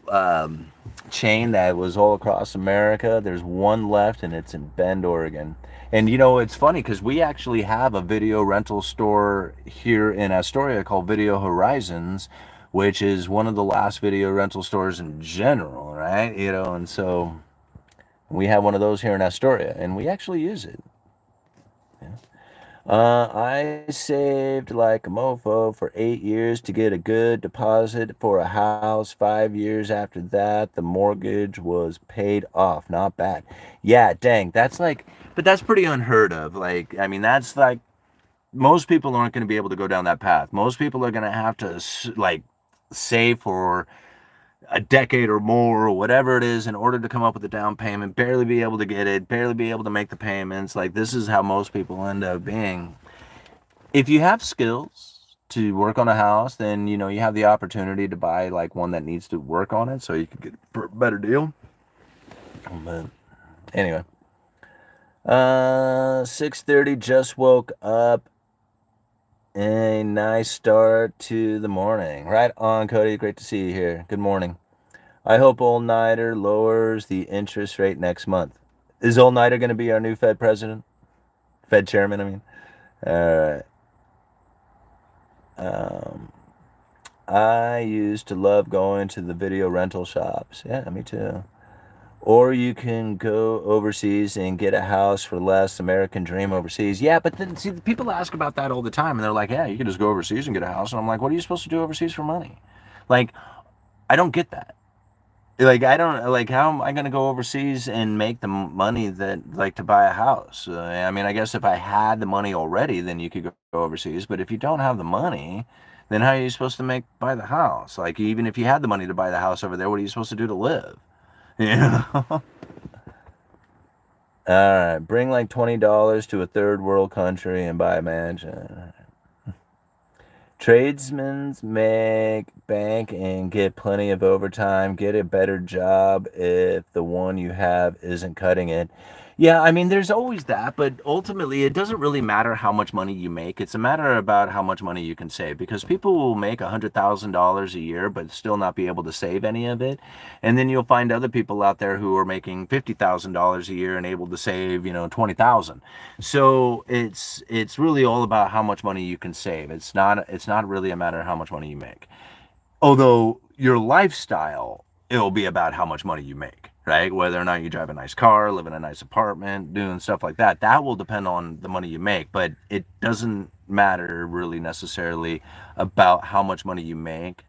chain that was all across America. There's one left, and it's in Bend, Oregon. And you know, it's funny because we actually have a video rental store here in Astoria called Video Horizons, which is one of the last video rental stores in general, right? You know, and so we have one of those here in Astoria, and we actually use it. Yeah. I saved like a mofo for 8 years to get a good deposit for a house. 5 years after that, the mortgage was paid off. Not bad. Yeah, dang, that's like, but that's pretty unheard of. Like, I mean, that's like, most people aren't going to be able to go down that path. Most people are going to have to like save for a decade or more or whatever it is in order to come up with a down payment, barely be able to get it, barely be able to make the payments. Like, this is how most people end up being. If you have skills to work on a house, then you know you have the opportunity to buy like one that needs to work on it so you can get a better deal. But anyway, 6:30, just woke up. A nice start to the morning. Right on, Cody. Great to see you here. Good morning. I hope All-Nighter lowers the interest rate next month. Is All-Nighter going to be our new Fed president? Fed chairman, I mean. All right. I used to love going to the video rental shops. Yeah, me too. Or you can go overseas and get a house for less. American dream overseas. Yeah, but then see, people ask about that all the time, and they're like, yeah, you can just go overseas and get a house. And I'm like, what are you supposed to do overseas for money? Like, I don't get that. Like, I don't, like, how am I going to go overseas and make the money that, like, to buy a house? I mean, I guess if I had the money already, then you could go overseas. But if you don't have the money, then how are you supposed to buy the house? Like, even if you had the money to buy the house over there, what are you supposed to do to live? You know? All right, bring like $20 to a third world country and buy a mansion. Tradesmen make bank and get plenty of overtime, get a better job if the one you have isn't cutting it. Yeah, I mean, there's always that, but ultimately, it doesn't really matter how much money you make. It's a matter about how much money you can save because people will make $100,000 a year, but still not be able to save any of it. And then you'll find other people out there who are making $50,000 a year and able to save, 20,000. So it's really all about how much money you can save. It's not really a matter of how much money you make. Although your lifestyle, it'll be about how much money you make, right? Whether or not you drive a nice car, live in a nice apartment, doing stuff like that, that will depend on the money you make. But it doesn't matter really necessarily about how much money you make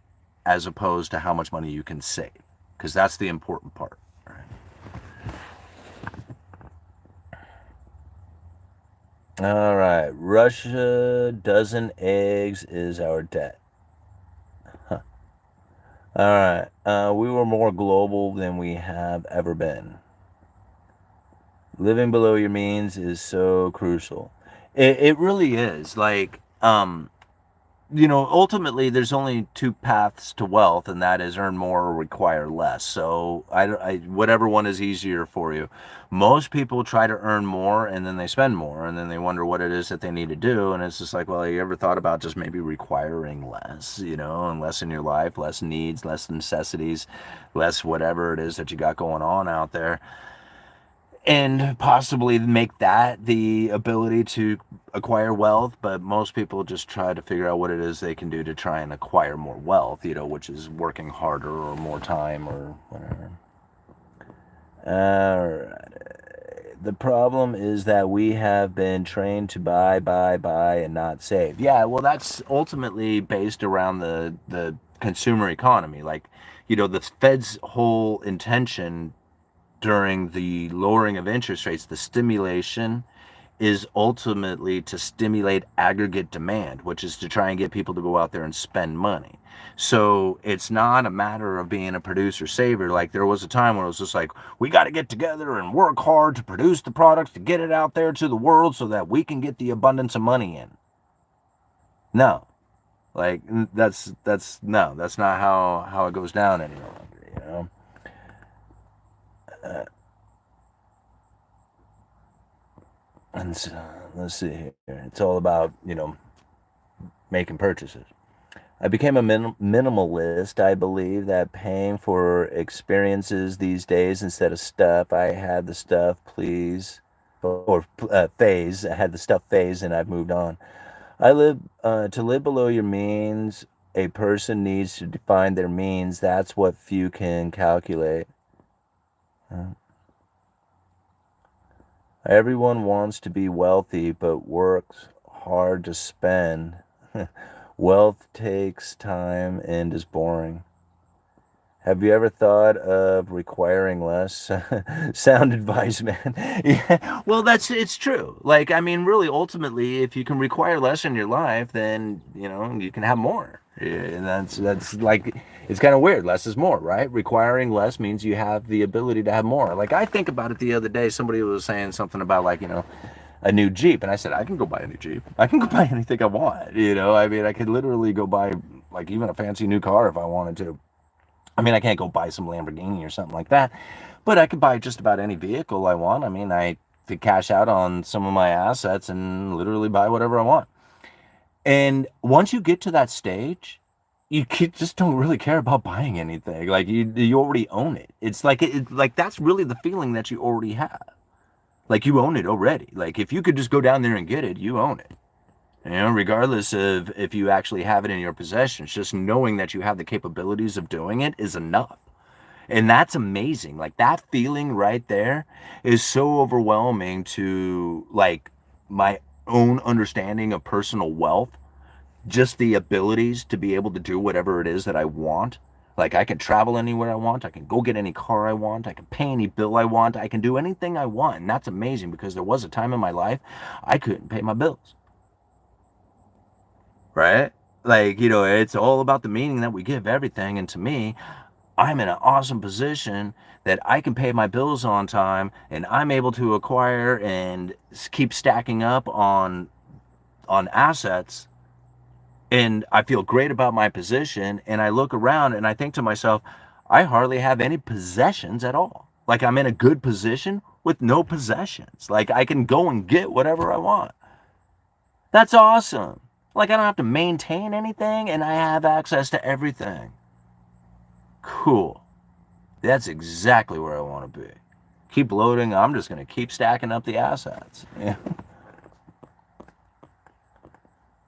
as opposed to how much money you can save, because that's the important part. Right? All right. Russia dozen eggs is our debt. Huh. All right. We were more global than we have ever been. Living below your means is so crucial. It really is. Ultimately, there's only two paths to wealth, and that is earn more or require less. So, whatever one is easier for you. Most people try to earn more, and then they spend more, and then they wonder what it is that they need to do. And it's just like, well, you ever thought about just maybe requiring less, and less in your life, less needs, less necessities, less whatever it is that you got going on out there, and possibly make that the ability to acquire wealth. But most people just try to figure out what it is they can do to try and acquire more wealth, which is working harder or more time or whatever. All right. The problem is that we have been trained to buy, and not save. Yeah, well, that's ultimately based around the consumer economy. The Fed's whole intention during the lowering of interest rates, the stimulation is ultimately to stimulate aggregate demand, which is to try and get people to go out there and spend money. So it's not a matter of being a producer saver. Like, there was a time when it was just like, we got to get together and work hard to produce the products to get it out there to the world so that we can get the abundance of money in. No, like that's no, that's not how it goes down any longer. And so, let's see here. It's all about, making purchases. I became a minimalist. I believe that paying for experiences these days instead of stuff. I had the stuff, please, or phase. I had the stuff phase, and I've moved on. To live below your means. A person needs to define their means. That's what few can calculate. Everyone wants to be wealthy, but works hard to spend. Wealth takes time and is boring. Have you ever thought of requiring less? Sound advice, man. Yeah, well, it's true. Really, ultimately, if you can require less in your life, then, you can have more. Yeah, and that's like, it's kind of weird. Less is more, right? Requiring less means you have the ability to have more. Like, I think about it the other day, somebody was saying something about, a new Jeep. And I said, I can go buy a new Jeep. I can go buy anything I want. I could literally go buy, even a fancy new car if I wanted to. I can't go buy some Lamborghini or something like that, but I could buy just about any vehicle I want. I could cash out on some of my assets and literally buy whatever I want. And once you get to that stage, just don't really care about buying anything. Like, you already own it. It's like that's really the feeling that you already have. Like, you own it already. Like, if you could just go down there and get it, you own it. Regardless of if you actually have it in your possession, just knowing that you have the capabilities of doing it is enough. And that's amazing. Like, that feeling right there is so overwhelming to, my own understanding of personal wealth. Just the abilities to be able to do whatever it is that I want. Like, I can travel anywhere I want. I can go get any car I want. I can pay any bill I want. I can do anything I want. And that's amazing, because there was a time in my life I couldn't pay my bills. Right? It's all about the meaning that we give everything. And to me, I'm in an awesome position that I can pay my bills on time, and I'm able to acquire and keep stacking up on assets And I feel great about my position, and I look around and I think to myself, I hardly have any possessions at all. Like, I'm in a good position with no possessions. Like, I can go and get whatever I want. That's awesome. Like, I don't have to maintain anything, and I have access to everything. Cool. That's exactly where I want to be. Keep loading. I'm just going to keep stacking up the assets. Yeah.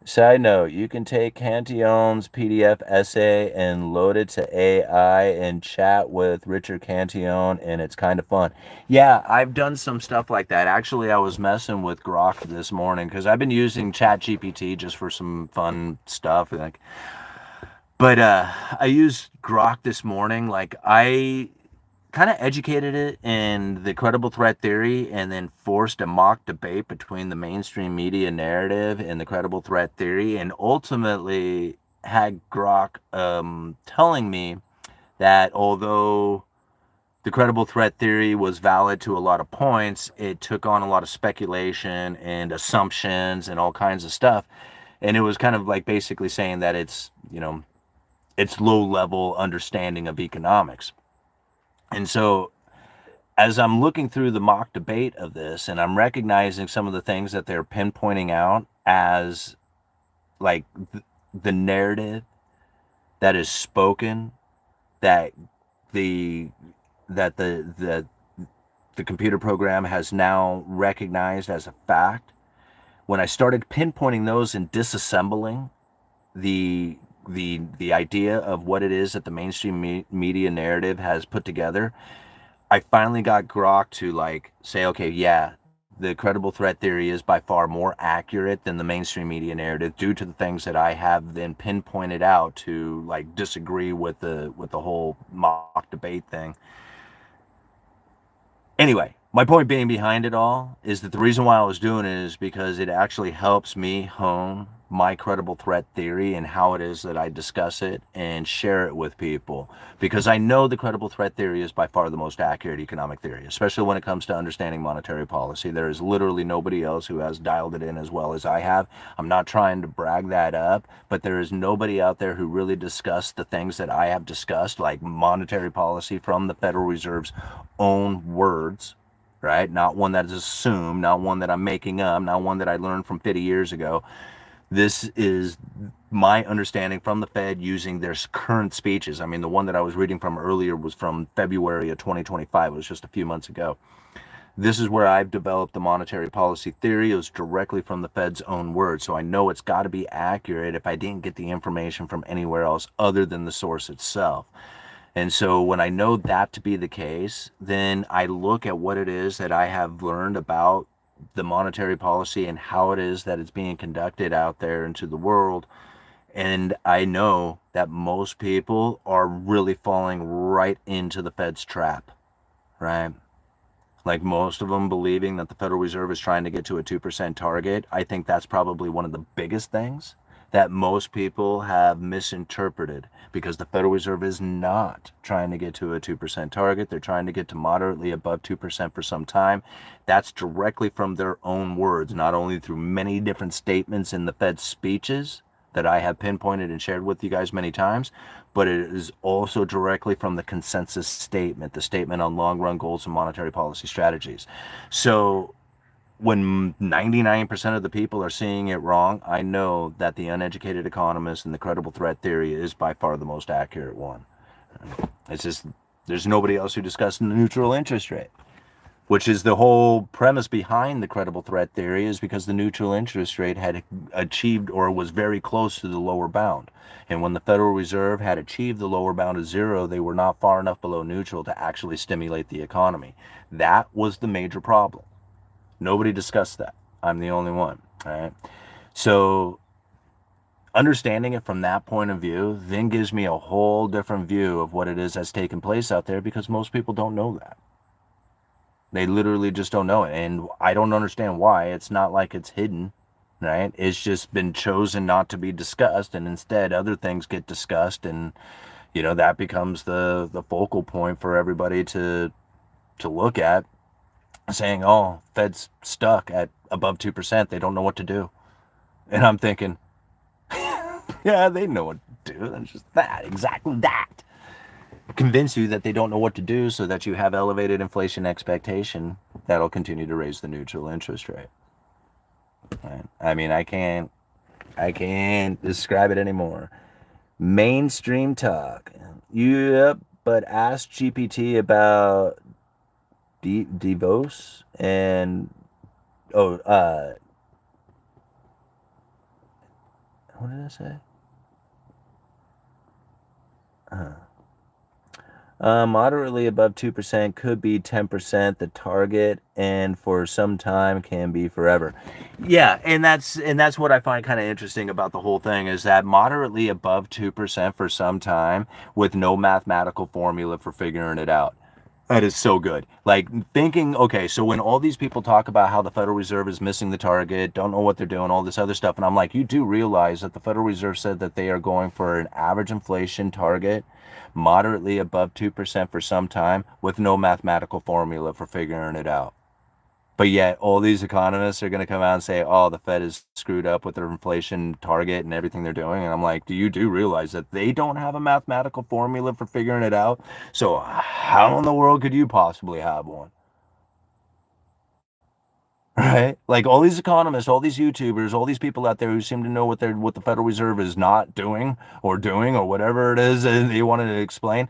Side note, you can take Cantillon's PDF essay and load it to AI and chat with Richard Cantillon, and it's kind of fun. Yeah, I've done some stuff like that. Actually, I was messing with Grok this morning because I've been using ChatGPT just for some fun stuff. But I used Grok this morning. Like, I kind of educated it in the credible threat theory and then forced a mock debate between the mainstream media narrative and the credible threat theory, and ultimately had Grok telling me that although the credible threat theory was valid to a lot of points, it took on a lot of speculation and assumptions and all kinds of stuff. And it was kind of like basically saying that it's, it's low level understanding of economics. And so as I'm looking through the mock debate of this, and I'm recognizing some of the things that they're pinpointing out as like the narrative that is spoken, that the the computer program has now recognized as a fact. When I started pinpointing those and disassembling the the idea of what it is that the mainstream media narrative has put together, I finally got Grok to like say, okay, yeah, the credible threat theory is by far more accurate than the mainstream media narrative due to the things that I have then pinpointed out to like disagree with the whole mock debate thing. Anyway, my point being behind it all is that the reason why I was doing it is because it actually helps me hone my credible threat theory and how it is that I discuss it and share it with people. Because I know the credible threat theory is by far the most accurate economic theory, especially when it comes to understanding monetary policy. There is literally nobody else who has dialed it in as well as I have. I'm not trying to brag that up, but there is nobody out there who really discussed the things that I have discussed, like monetary policy from the Federal Reserve's own words, right? Not one that is assumed, not one that I'm making up, not one that I learned from 50 years ago. This is my understanding from the Fed using their current speeches. I mean, the one that I was reading from earlier was from February of 2025. It was just a few months ago. This is where I've developed the monetary policy theory. It was directly from the Fed's own words. So I know it's got to be accurate if I didn't get the information from anywhere else other than the source itself. And so when I know that to be the case, then I look at what it is that I have learned about the monetary policy and how it is that it's being conducted out there into the world. And I know that most people are really falling right into the Fed's trap, right? Like most of them believing that the Federal Reserve is trying to get to a 2% target. I think that's probably one of the biggest things that most people have misinterpreted, because the Federal Reserve is not trying to get to a 2% target. They're trying to get to moderately above 2% for some time. That's directly from their own words, not only through many different statements in the Fed's speeches that I have pinpointed and shared with you guys many times, but it is also directly from the consensus statement, the statement on long-run goals and monetary policy strategies. So when 99% of the people are seeing it wrong, I know that the uneducated economist and the credible threat theory is by far the most accurate one. It's just, there's nobody else who discusses the neutral interest rate, which is the whole premise behind the credible threat theory, is because the neutral interest rate had achieved or was very close to the lower bound. And when the Federal Reserve had achieved the lower bound of zero, they were not far enough below neutral to actually stimulate the economy. That was the major problem. Nobody discussed that. I'm the only one. All right. So understanding it from that point of view then gives me a whole different view of what it is that's taking place out there, because most people don't know that. They literally just don't know it. And I don't understand why. It's not like it's hidden, right? It's just been chosen not to be discussed, and instead other things get discussed, and that becomes the focal point for everybody to look at, saying, oh, Fed's stuck at above 2%. They don't know what to do. And I'm thinking, Yeah, they know what to do. It's just that, exactly that. Convince you that they don't know what to do so that you have elevated inflation expectation that'll continue to raise the neutral interest rate. Right? I mean, I can't describe it anymore. Mainstream talk. Yep, but ask GPT about DOGE and what did I say? Moderately above 2% could be 10% the target, and for some time can be forever. Yeah, and that's what I find kind of interesting about the whole thing is that moderately above 2% for some time with no mathematical formula for figuring it out. That is so good. Like thinking, okay, so when all these people talk about how the Federal Reserve is missing the target, don't know what they're doing, all this other stuff, and I'm like, you do realize that the Federal Reserve said that they are going for an average inflation target moderately above 2% for some time with no mathematical formula for figuring it out. But yet all these economists are going to come out and say, oh, the Fed is screwed up with their inflation target and everything they're doing. And I'm like, do realize that they don't have a mathematical formula for figuring it out? So how in the world could you possibly have one? Right? Like all these economists, all these YouTubers, all these people out there who seem to know what the Federal Reserve is not doing or whatever it is that they wanted to explain,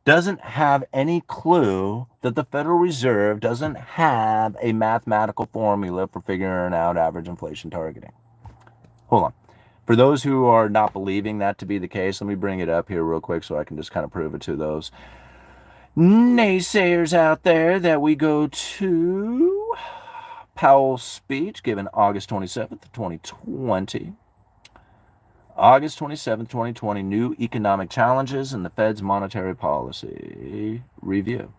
doesn't have any clue that the Federal Reserve doesn't have a mathematical formula for figuring out average inflation targeting. Hold on. For those who are not believing that to be the case, let me bring it up here real quick so I can just kind of prove it to those naysayers out there that we go to Powell's speech given August 27th, 2020. August 27th, 2020, new economic challenges in the Fed's monetary policy review.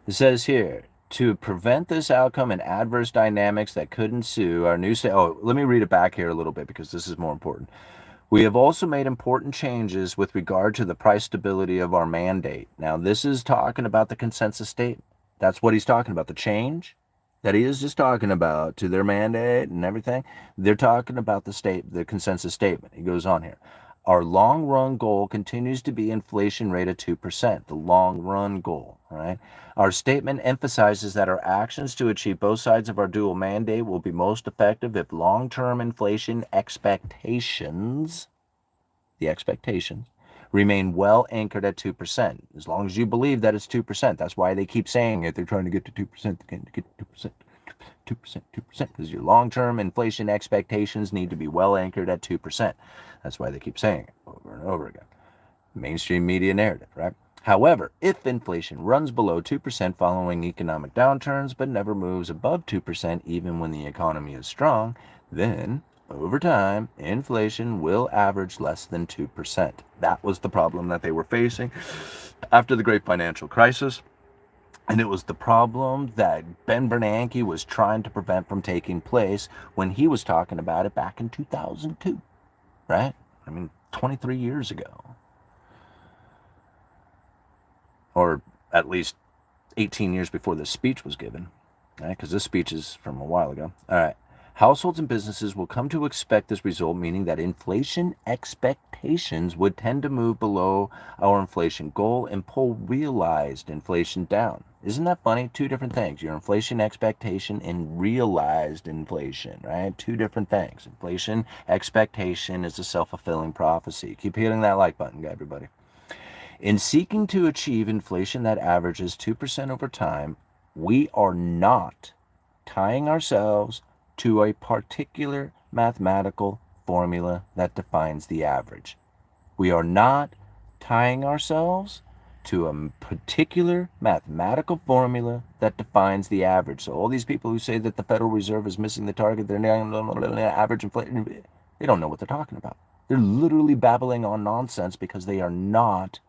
It says here, to prevent this outcome and adverse dynamics that could ensue, our new let me read it back here a little bit because this is more important. We have also made important changes with regard to the price stability of our mandate. Now, this is talking about the consensus statement. That's what he's talking about, the change that he is just talking about to their mandate and everything. They're talking about the consensus statement. He goes on here. Our long-run goal continues to be inflation rate of 2%, the long-run goal, right? Our statement emphasizes that our actions to achieve both sides of our dual mandate will be most effective if long-term inflation expectations, remain well anchored at 2%. As long as you believe that it's 2%, that's why they keep saying it. They're trying to get to 2%, they're to get to 2%. 2%, because your long-term inflation expectations need to be well anchored at 2%. That's why they keep saying it over and over again. Mainstream media narrative, right? However, if inflation runs below 2% following economic downturns but never moves above 2% even when the economy is strong, then over time, inflation will average less than 2%. That was the problem that they were facing after the great financial crisis. And it was the problem that Ben Bernanke was trying to prevent from taking place when he was talking about it back in 2002, right? I mean, 23 years ago. Or at least 18 years before this speech was given, right? Because this speech is from a while ago. All right. Households and businesses will come to expect this result, meaning that inflation expectations would tend to move below our inflation goal and pull realized inflation down. Isn't that funny? Two different things. Your inflation expectation and realized inflation, right? Two different things. Inflation expectation is a self-fulfilling prophecy. Keep hitting that like button, everybody. In seeking to achieve inflation that averages 2% over time, we are not tying ourselves to a particular mathematical formula that defines the average. We are not tying ourselves to a particular mathematical formula that defines the average. So all these people who say that the Federal Reserve is missing the target, they're average inflation, they don't know what they're talking about. They're literally babbling on nonsense because they are not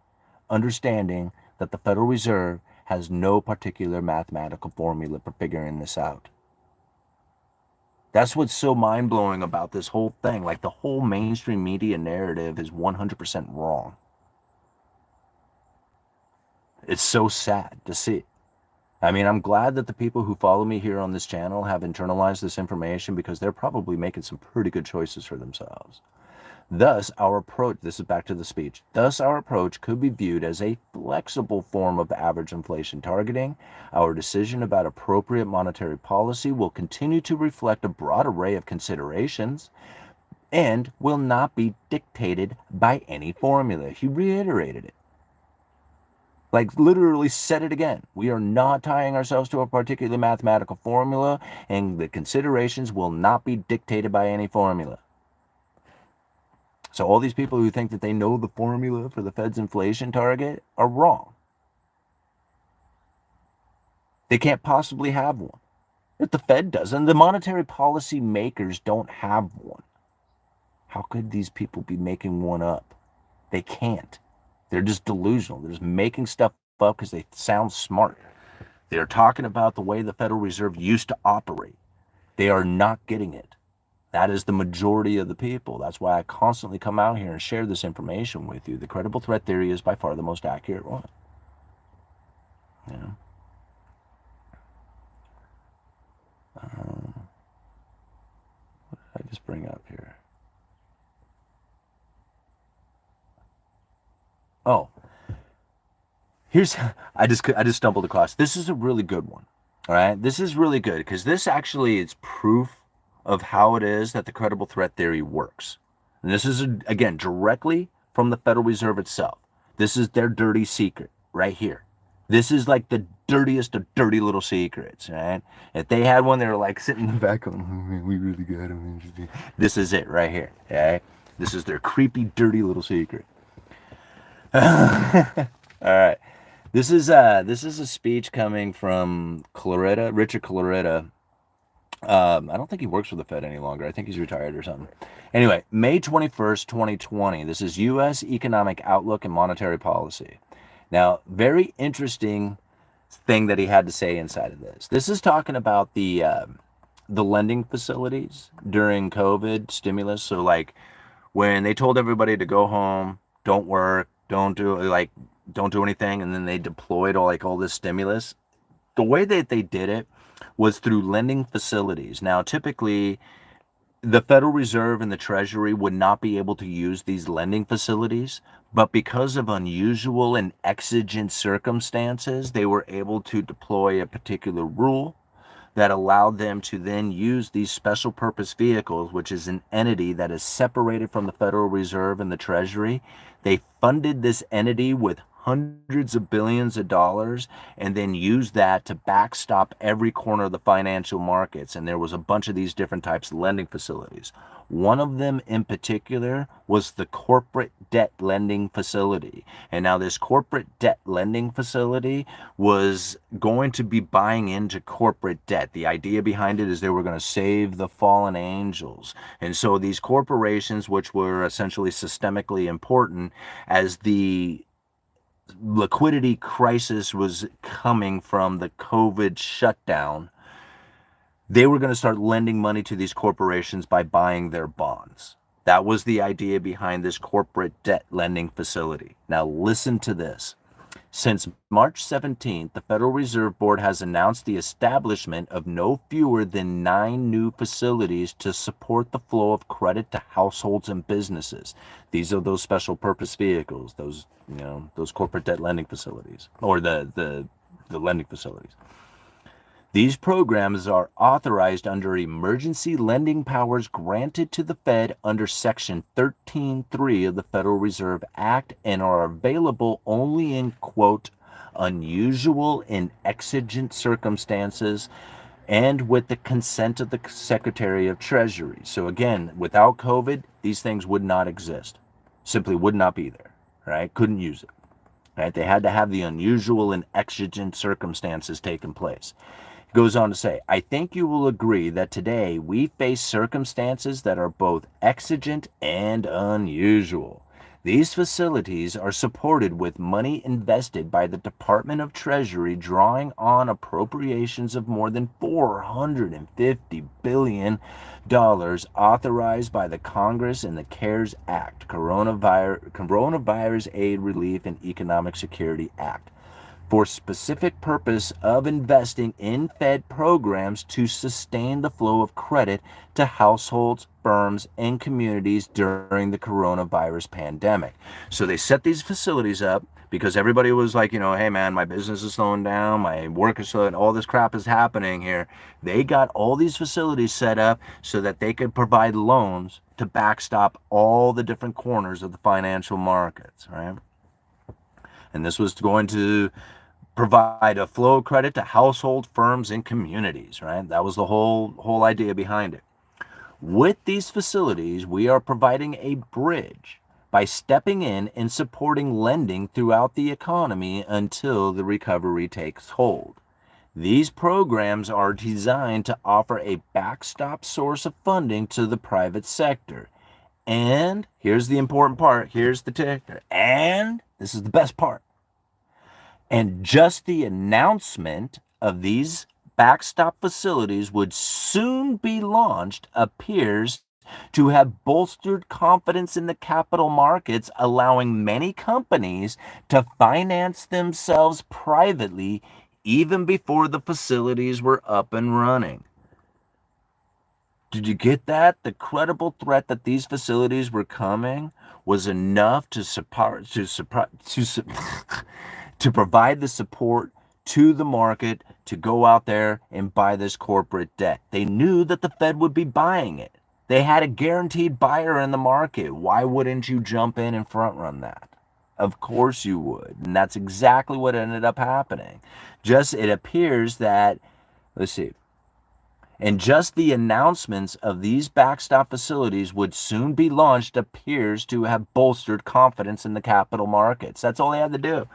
understanding that the Federal Reserve has no particular mathematical formula for figuring this out. That's what's so mind-blowing about this whole thing. Like the whole mainstream media narrative is 100% wrong. It's so sad to see. I mean, I'm glad that the people who follow me here on this channel have internalized this information, because they're probably making some pretty good choices for themselves. Thus, our approach, this is back to the speech, thus our approach could be viewed as a flexible form of average inflation targeting. Our decision about appropriate monetary policy will continue to reflect a broad array of considerations and will not be dictated by any formula. He reiterated it. Like, literally said it again. We are not tying ourselves to a particular mathematical formula, and the considerations will not be dictated by any formula. So all these people who think that they know the formula for the Fed's inflation target are wrong. They can't possibly have one. If the Fed doesn't, the monetary policy makers don't have one. How could these people be making one up? They can't. They're just delusional. They're just making stuff up because they sound smart. They're talking about the way the Federal Reserve used to operate. They are not getting it. That is the majority of the people. That's why I constantly come out here and share this information with you. The credible threat theory is by far the most accurate one. You know? What did I just bring up here? Oh, I just stumbled across. This is a really good one. All right, this is really good because this actually is proof of how it is that the credible threat theory works. And this is, again, directly from the Federal Reserve itself. This is their dirty secret right here. This is like the dirtiest of dirty little secrets, right? If they had one, they were like sitting in the back going, oh, man, we really got them. This is it right here, okay? This is their creepy, dirty little secret. All right. This is a speech coming from Richard Claretta. I don't think he works for the Fed any longer. I think he's retired or something. Anyway, May 21st, 2020. This is U.S. Economic Outlook and Monetary Policy. Now, very interesting thing that he had to say inside of this. This is talking about the lending facilities during COVID stimulus. So, like, when they told everybody to go home, don't work, don't do anything, and then they deployed all this stimulus. The way that they did it was through lending facilities. Now, typically, the Federal Reserve and the Treasury would not be able to use these lending facilities, but because of unusual and exigent circumstances, they were able to deploy a particular rule that allowed them to then use these special purpose vehicles, which is an entity that is separated from the Federal Reserve and the Treasury. They funded this entity with hundreds of billions of dollars and then used that to backstop every corner of the financial markets. And there was a bunch of these different types of lending facilities. One of them in particular was the corporate debt lending facility. And now this corporate debt lending facility was going to be buying into corporate debt. The idea behind it is they were going to save the fallen angels. And so these corporations, which were essentially systemically important, as the liquidity crisis was coming from the COVID shutdown, they were going to start lending money to these corporations by buying their bonds. That was the idea behind this corporate debt lending facility. Now listen to this. Since March 17th, the Federal Reserve Board has announced the establishment of no fewer than 9 new facilities to support the flow of credit to households and businesses. These are those special purpose vehicles, those corporate debt lending facilities, or the lending facilities. These programs are authorized under emergency lending powers granted to the Fed under Section 13.3 of the Federal Reserve Act and are available only in, quote, unusual and exigent circumstances and with the consent of the Secretary of Treasury. So again, without COVID, these things would not exist. Simply would not be there, right? Couldn't use it, right? They had to have the unusual and exigent circumstances taking place. Goes on to say, I think you will agree that today we face circumstances that are both exigent and unusual. These facilities are supported with money invested by the Department of Treasury, drawing on appropriations of more than $450 billion authorized by the Congress in the CARES Act, Coronavirus Aid, Relief, and Economic Security Act. for specific purpose of investing in Fed programs to sustain the flow of credit to households, firms, and communities during the coronavirus pandemic. So they set these facilities up because everybody was like, hey man, my business is slowing down, my work is slowing, all this crap is happening here. They got all these facilities set up so that they could provide loans to backstop all the different corners of the financial markets, right? And this was going to provide a flow of credit to household, firms, and communities, right? That was the whole idea behind it. With these facilities, we are providing a bridge by stepping in and supporting lending throughout the economy until the recovery takes hold. These programs are designed to offer a backstop source of funding to the private sector. And here's the important part, here's the ticker, and this is the best part. And just the announcement of these backstop facilities would soon be launched appears to have bolstered confidence in the capital markets, allowing many companies to finance themselves privately even before the facilities were up and running. Did you get that? The credible threat that these facilities were coming was enough to provide the support to the market to go out there and buy this corporate debt. They knew that the Fed would be buying it. They had a guaranteed buyer in the market. Why wouldn't you jump in and front run that? Of course you would. And that's exactly what ended up happening. It appears that, let's see, and just the announcements of these backstop facilities would soon be launched appears to have bolstered confidence in the capital markets. That's all they had to do.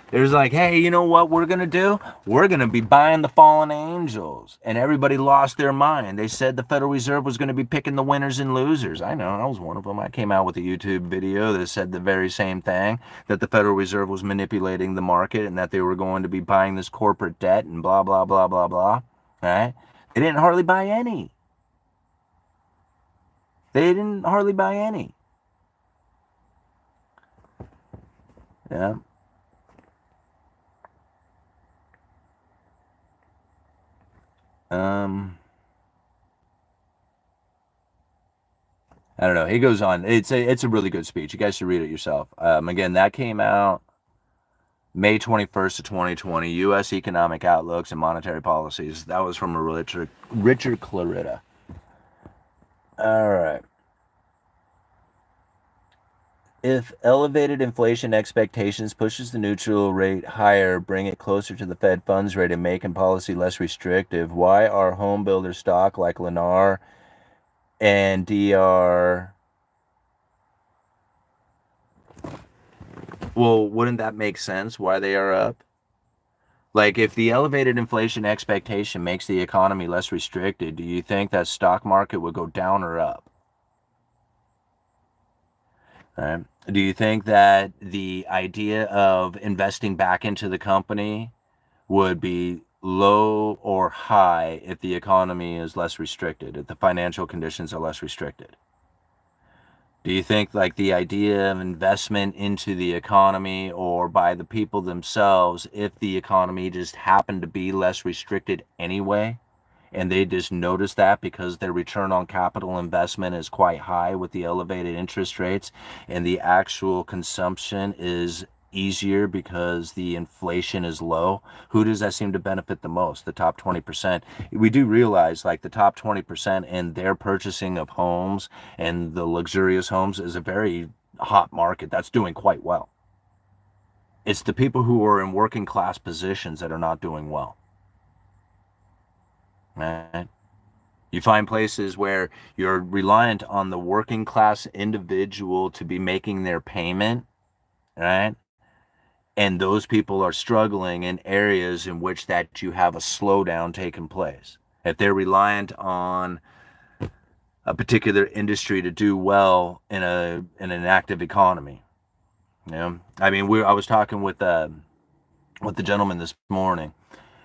It was like, hey, you know what we're going to do? We're going to be buying the fallen angels. And everybody lost their mind. They said the Federal Reserve was going to be picking the winners and losers. I know, I was one of them. I came out with a YouTube video that said the very same thing, that the Federal Reserve was manipulating the market and that they were going to be buying this corporate debt and blah, blah, blah, blah, blah. All right? They didn't hardly buy any. Yeah. I don't know. He goes on. It's a really good speech. You guys should read it yourself. Again, that came out May 21st of 2020, U.S. Economic Outlooks and Monetary Policies. That was from Richard Clarita. All right. If elevated inflation expectations pushes the neutral rate higher, bring it closer to the Fed funds rate and making policy less restrictive, why are home builder stock like Lennar and DR? Well, wouldn't that make sense why they are up? Like, if the elevated inflation expectation makes the economy less restricted, do you think that stock market would go down or up? Right. Do you think that the idea of investing back into the company would be low or high if the economy is less restricted, if the financial conditions are less restricted? Do you think like the idea of investment into the economy or by the people themselves, if the economy just happened to be less restricted anyway, and they just notice that because their return on capital investment is quite high with the elevated interest rates and the actual consumption is easier because the inflation is low, who does that seem to benefit the most? The top 20%. We do realize like the top 20% in their purchasing of homes and the luxurious homes is a very hot market. That's doing quite well. It's the people who are in working class positions that are not doing well. Right? You find places where you're reliant on the working class individual to be making their payment, right? And those people are struggling in areas in which that you have a slowdown taking place. If they're reliant on a particular industry to do well in an active economy, I mean, I was talking with the gentleman this morning,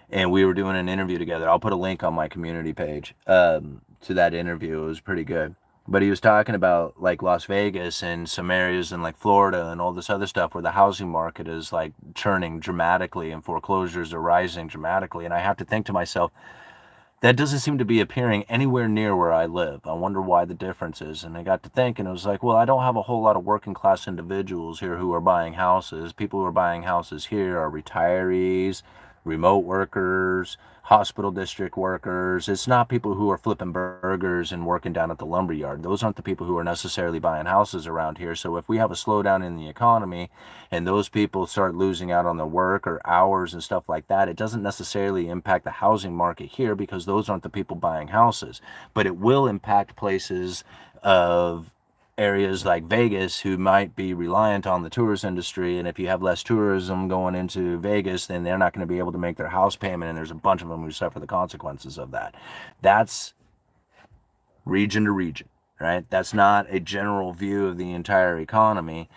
and we were doing an interview together. I'll put a link on my community page to that interview. It was pretty good. But he was talking about like Las Vegas and some areas in like Florida and all this other stuff where the housing market is like churning dramatically and foreclosures are rising dramatically. And I have to think to myself, that doesn't seem to be appearing anywhere near where I live. I wonder why the difference is. And I got to thinking, it was like, well, I don't have a whole lot of working class individuals here who are buying houses. People who are buying houses here are retirees, remote workers, hospital district workers. It's not people who are flipping burgers and working down at the lumber yard. Those aren't the people who are necessarily buying houses around here. So if we have a slowdown in the economy and those people start losing out on their work or hours and stuff like that, it doesn't necessarily impact the housing market here because those aren't the people buying houses. But it will impact places of areas like Vegas who might be reliant on the tourist industry, and if you have less tourism going into Vegas, then they're not going to be able to make their house payment, and there's a bunch of them who suffer the consequences of that. That's region to region, right? That's not a general view of the entire economy.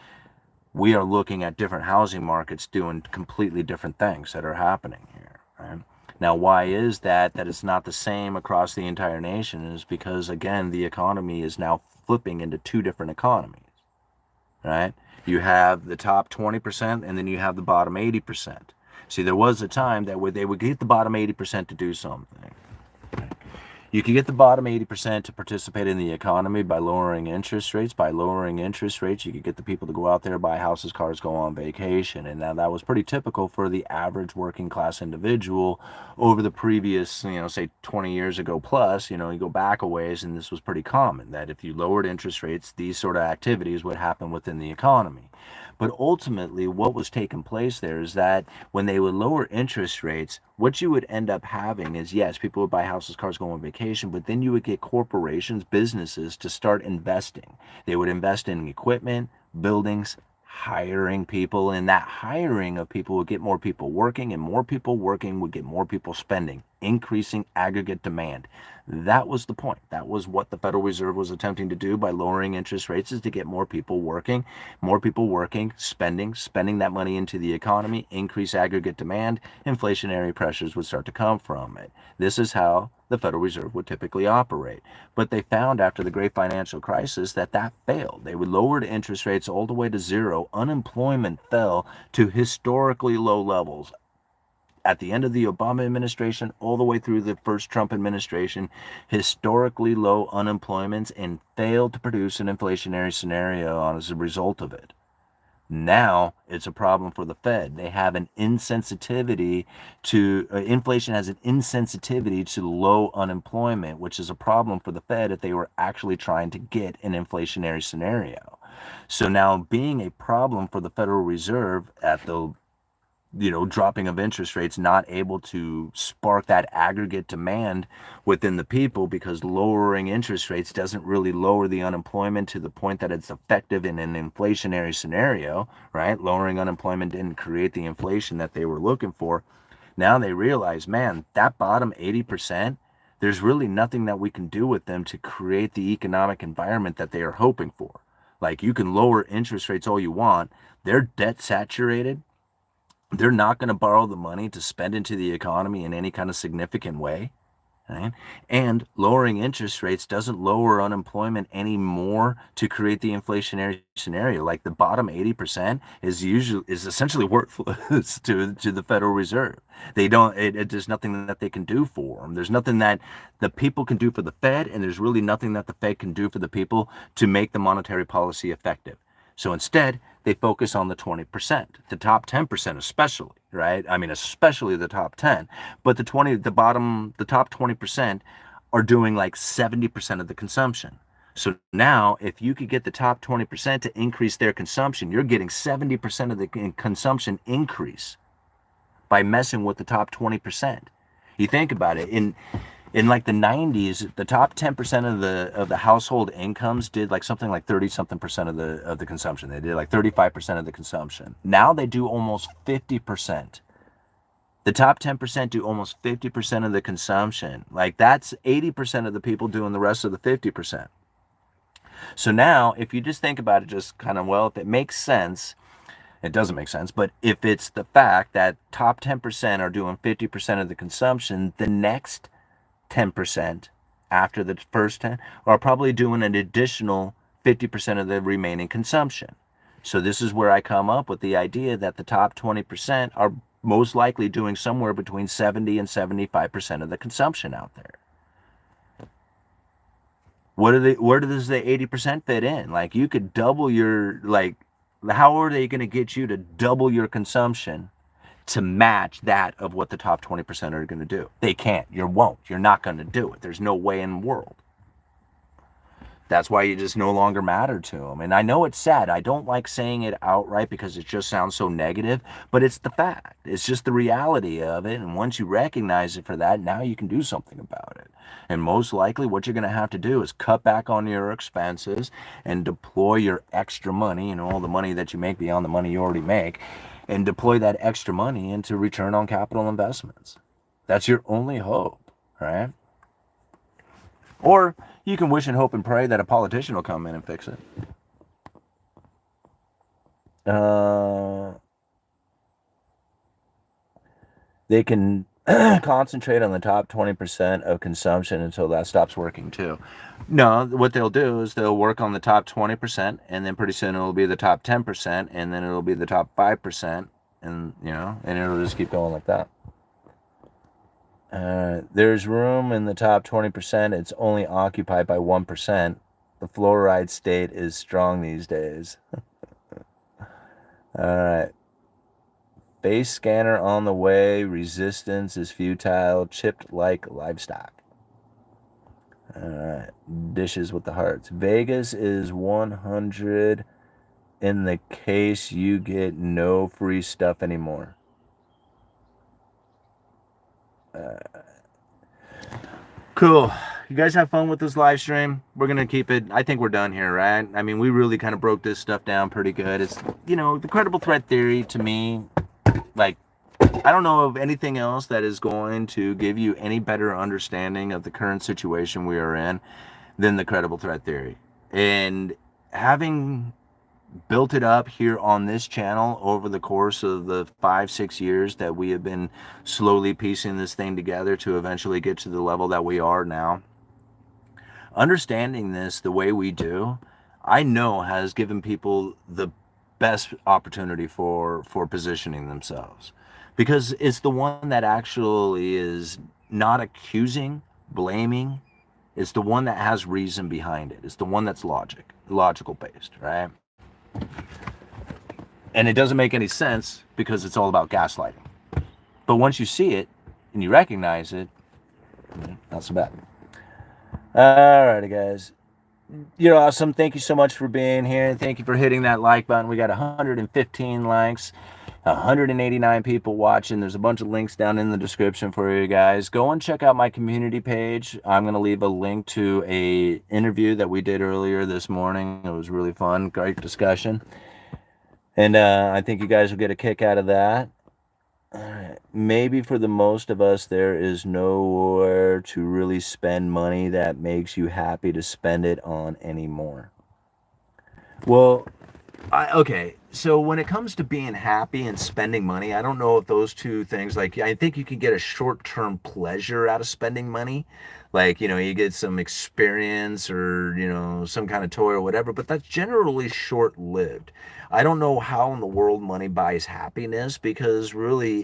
We are looking at different housing markets doing completely different things that are happening here, right? Now, why is that it's not the same across the entire nation is because, again, the economy is now flipping into two different economies, right? You have the top 20% and then you have the bottom 80%. See, there was a time that where they would get the bottom 80% to do something. You can get the bottom 80% to participate in the economy by lowering interest rates. By lowering interest rates, you could get the people to go out there, buy houses, cars, go on vacation. And now that was pretty typical for the average working class individual over the previous, say 20 years ago plus, you go back a ways, and this was pretty common that if you lowered interest rates, these sort of activities would happen within the economy. But ultimately, what was taking place there is that when they would lower interest rates, what you would end up having is, yes, people would buy houses, cars, go on vacation, but then you would get corporations, businesses to start investing. They would invest in equipment, buildings, hiring people, and that hiring of people would get more people working, and more people working would get more people spending, increasing aggregate demand. That was the point. That was what the Federal Reserve was attempting to do by lowering interest rates, is to get more people working, spending that money into the economy, increase aggregate demand, inflationary pressures would start to come from it. This is how the Federal Reserve would typically operate. But they found after the great financial crisis that failed. They would lower the interest rates all the way to zero. Unemployment fell to historically low levels. At the end of the Obama administration, all the way through the first Trump administration, historically low unemployments, and failed to produce an inflationary scenario as a result of it. Now it's a problem for the Fed. They have an insensitivity to inflation, has an insensitivity to low unemployment, which is a problem for the Fed if they were actually trying to get an inflationary scenario. So now, being a problem for the Federal Reserve at the dropping of interest rates, not able to spark that aggregate demand within the people, because lowering interest rates doesn't really lower the unemployment to the point that it's effective in an inflationary scenario, right? Lowering unemployment didn't create the inflation that they were looking for. Now they realize, man, that bottom 80%, there's really nothing that we can do with them to create the economic environment that they are hoping for. Like, you can lower interest rates all you want. They're debt saturated. They're not going to borrow the money to spend into the economy in any kind of significant way, right? And lowering interest rates doesn't lower unemployment anymore to create the inflationary scenario. Like, the bottom 80% is essentially worthless to the Federal Reserve. There's nothing that they can do for them. There's nothing that the people can do for the Fed, and there's really nothing that the Fed can do for the people to make the monetary policy effective. So instead, they focus on the 20%, the top 10% especially, right? I mean, especially the top 10, but the top 20% are doing like 70% of the consumption. So now, if you could get the top 20% to increase their consumption, you're getting 70% of the consumption increase by messing with the top 20%. You think about it, in like the 90s, the top 10% of the household incomes did like something like 30 something percent of the consumption. They did like 35% of the consumption. Now they do almost 50%. The top 10% do almost 50% of the consumption. Like, that's 80% of the people doing the rest of the 50%. So now, if you just think about it, just kind of, well, if it makes sense, it doesn't make sense, but if it's the fact that top 10% are doing 50% of the consumption, the next 10% after the first 10 are probably doing an additional 50% of the remaining consumption. So this is where I come up with the idea that the top 20% are most likely doing somewhere between 70 and 75% of the consumption out there. Where does the 80% fit in? Like, you could double your, like, how are they going to get you to double your consumption to match that of what the top 20% are going to do? They can't. You won't. You're not going to do it. There's no way in the world. That's why you just no longer matter to them. And I know it's sad. I don't like saying it outright because it just sounds so negative, but it's the fact. It's just the reality of it. And once you recognize it for that, now you can do something about it. And most likely what you're going to have to do is cut back on your expenses and deploy your extra money, and all the money that you make beyond the money you already make, and deploy that extra money into return on capital investments. That's your only hope, right? Or you can wish and hope and pray that a politician will come in and fix it. They can concentrate on the top 20% of consumption until that stops working too. No, what they'll do is they'll work on the top 20%, and then pretty soon it'll be the top 10%, and then it'll be the top 5%, and and it'll just keep going like that. There's room in the top 20%. It's only occupied by 1%. The fluoride state is strong these days. All right. Base scanner on the way. Resistance is futile. Chipped like livestock. All right. Dishes with the hearts. Vegas is 100 in the case you get no free stuff anymore. Cool. You guys have fun with this live stream. We're going to keep it. I think we're done here, right? I mean, we really kind of broke this stuff down pretty good. It's, the credible threat theory to me, like, I don't know of anything else that is going to give you any better understanding of the current situation we are in than the credible threat theory. And having built it up here on this channel over the course of the 5-6 years that we have been slowly piecing this thing together to eventually get to the level that we are now, understanding this the way we do, I know has given people the best opportunity for positioning themselves, because it's the one that actually is not accusing, blaming. It's the one that has reason behind it. It's the one that's logical based, right? And it doesn't make any sense because it's all about gaslighting. But once you see it and you recognize it, not so bad. All righty, guys. You're awesome. Thank you so much for being here. Thank you for hitting that like button. We got 115 likes, 189 people watching. There's a bunch of links down in the description for you guys. Go and check out my community page. I'm going to leave a link to an interview that we did earlier this morning. It was really fun. Great discussion. And I think you guys will get a kick out of that. Maybe for the most of us, there is nowhere to really spend money that makes you happy to spend it on anymore. Well, okay, so when it comes to being happy and spending money, I don't know if those two things, like, I think you can get a short-term pleasure out of spending money. Like, you get some experience or, some kind of toy or whatever, but that's generally short-lived. I don't know how in the world money buys happiness, because really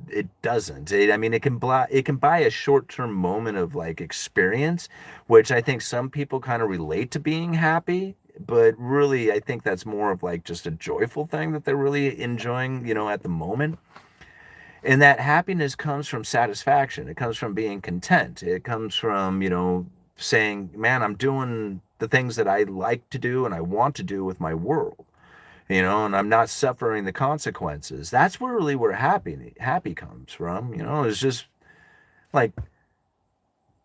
it doesn't. It can buy a short-term moment of, like, experience, which I think some people kind of relate to being happy. But really, I think that's more of like just a joyful thing that they're really enjoying, at the moment. And that happiness comes from satisfaction. It comes from being content. It comes from, saying, man, I'm doing the things that I like to do and I want to do with my world, and I'm not suffering the consequences. That's where happy comes from. It's just like,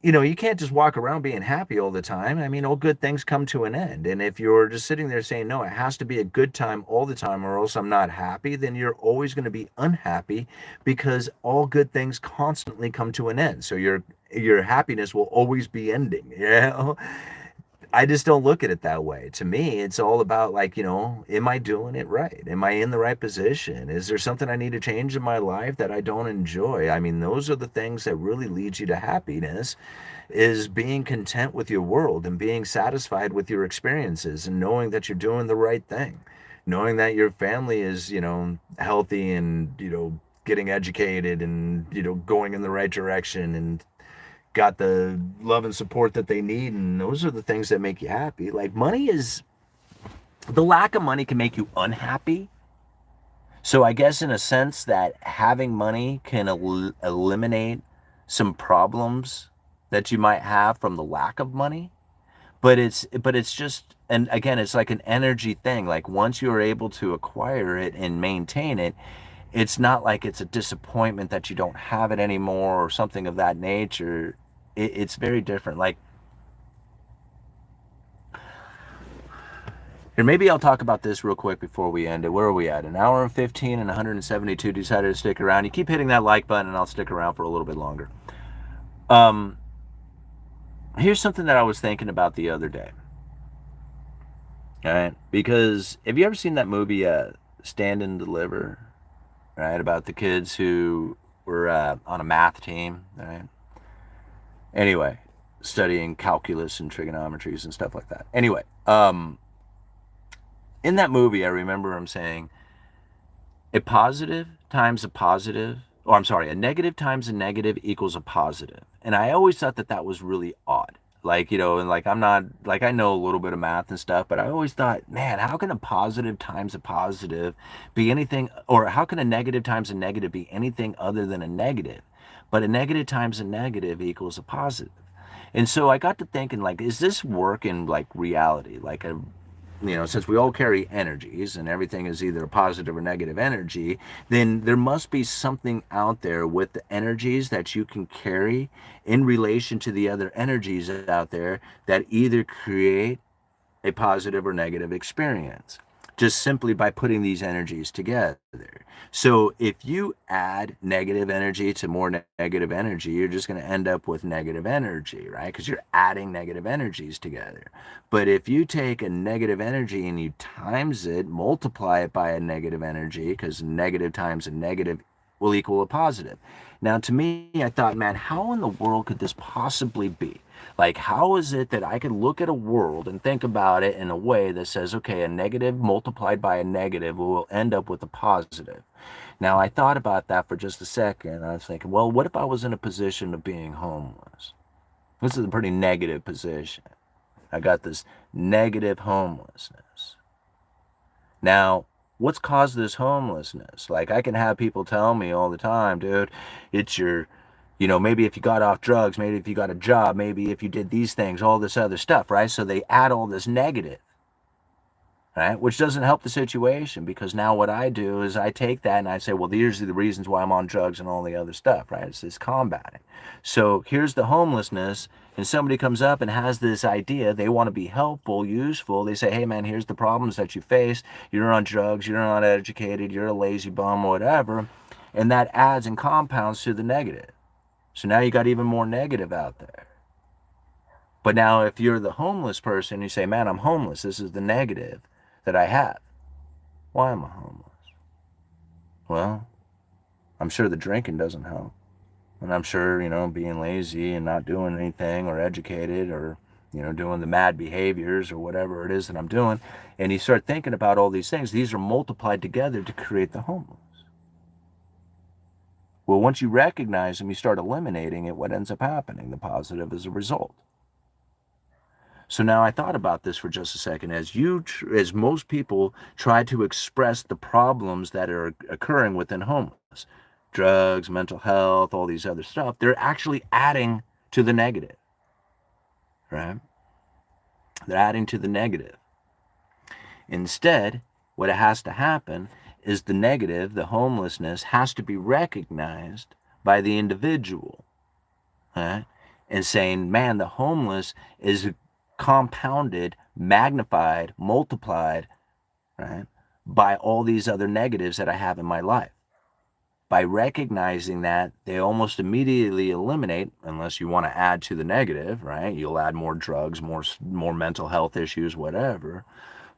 you can't just walk around being happy all the time. All good things come to an end. And if you're just sitting there saying, no, it has to be a good time all the time or else I'm not happy, then you're always going to be unhappy, because all good things constantly come to an end. So your happiness will always be ending. I just don't look at it that way. To me, it's all about like, am I doing it right? Am I in the right position? Is there something I need to change in my life that I don't enjoy? I mean, those are the things that really lead you to happiness, is being content with your world and being satisfied with your experiences and knowing that you're doing the right thing, knowing that your family is, healthy and, getting educated and, going in the right direction and got the love and support that they need. And those are the things that make you happy. Like the lack of money can make you unhappy. So I guess in a sense that having money can eliminate some problems that you might have from the lack of money. But it's just, and again, it's like an energy thing. Like once you're able to acquire it and maintain it, it's not like it's a disappointment that you don't have it anymore or something of that nature. It's very different. Like, here, maybe I'll talk about this real quick before we end it. Where are we at? An hour and 15 and 172 decided to stick around. You keep hitting that like button and I'll stick around for a little bit longer. Here's something that I was thinking about the other day. All right, because have you ever seen that movie Stand and Deliver, right, about the kids who were on a math team, right? Anyway, studying calculus and trigonometries and stuff like that. Anyway, in that movie, I remember him saying, a positive times a positive, or I'm sorry, a negative times a negative equals a positive. And I always thought that that was really odd. Like, and like I'm not, like I know a little bit of math and stuff, but I always thought, man, how can a positive times a positive be anything, or how can a negative times a negative be anything other than a negative? But a negative times a negative equals a positive. And so I got to thinking, like, is this work in like reality? Like since we all carry energies and everything is either a positive or negative energy, then there must be something out there with the energies that you can carry in relation to the other energies out there that either create a positive or negative experience, just simply by putting these energies together. So if you add negative energy to more negative energy, you're just going to end up with negative energy, right? Because you're adding negative energies together. But if you take a negative energy and you times it, multiply it by a negative energy, because negative times a negative will equal a positive. Now, to me, I thought, man, how in the world could this possibly be? Like, how is it that I could look at a world and think about it in a way that says, okay, a negative multiplied by a negative will end up with a positive? Now, I thought about that for just a second. I was thinking, well, what if I was in a position of being homeless? This is a pretty negative position. I got this negative homelessness. Now, what's caused this homelessness? Like, I can have people tell me all the time, dude, it's your, maybe if you got off drugs, maybe if you got a job, maybe if you did these things, all this other stuff, right? So they add all this negative, right? Which doesn't help the situation, because now what I do is I take that and I say, well, these are the reasons why I'm on drugs and all the other stuff, right? It's combating. So here's the homelessness, and somebody comes up and has this idea. They want to be helpful, useful. They say, hey, man, here's the problems that you face. You're on drugs. You're not educated. You're a lazy bum, whatever. And that adds and compounds to the negative. So now you got even more negative out there. But now if you're the homeless person, you say, man, I'm homeless. This is the negative that I have. Why am I homeless? Well, I'm sure the drinking doesn't help. And I'm sure, being lazy and not doing anything or educated or, doing the mad behaviors or whatever it is that I'm doing. And you start thinking about all these things. These are multiplied together to create the homeless. Well, once you recognize them, you start eliminating it. What ends up happening? The positive is a result. So now I thought about this for just a second. As most people try to express the problems that are occurring within homeless, drugs, mental health, all these other stuff, they're actually adding to the negative, right? They're adding to the negative. Instead, what has to happen is the negative, the homelessness, has to be recognized by the individual, right? And saying, man, the homeless is compounded, magnified, multiplied, right, by all these other negatives that I have in my life. By recognizing that, they almost immediately eliminate, unless you want to add to the negative, right? You'll add more drugs, more mental health issues, whatever.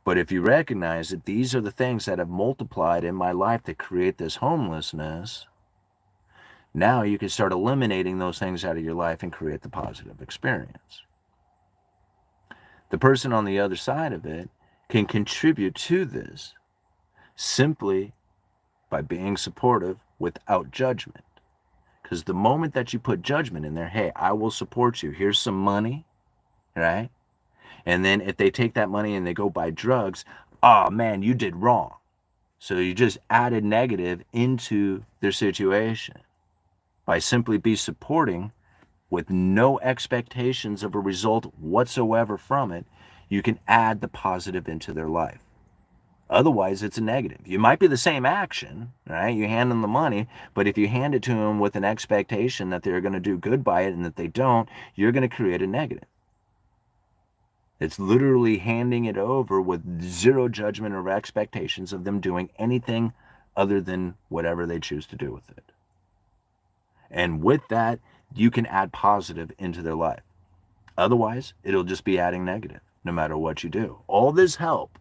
But if you recognize that these are the things that have multiplied in my life that create this homelessness, now you can start eliminating those things out of your life and create the positive experience. The person on the other side of it can contribute to this simply by being supportive without judgment. Because the moment that you put judgment in there, hey, I will support you, here's some money, right? And then if they take that money and they go buy drugs, oh man, you did wrong. So you just added negative into their situation. By simply be supporting with no expectations of a result whatsoever from it, you can add the positive into their life. Otherwise, it's a negative. You might be the same action, right? You hand them the money, but if you hand it to them with an expectation that they're going to do good by it and that they don't, you're going to create a negative. It's literally handing it over with zero judgment or expectations of them doing anything other than whatever they choose to do with it. And with that, you can add positive into their life. Otherwise, it'll just be adding negative, no matter what you do. All this help,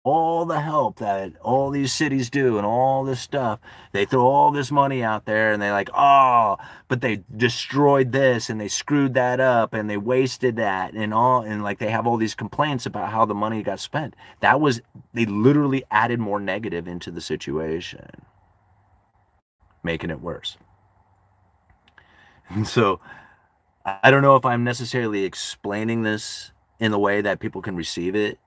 all the help that all these cities do and all this stuff, they throw all this money out there and they're like, oh, but they destroyed this and they screwed that up and they wasted that and all, and like they have all these complaints about how the money got spent. They literally added more negative into the situation, making it worse. And so I don't know if I'm necessarily explaining this in the way that people can receive it,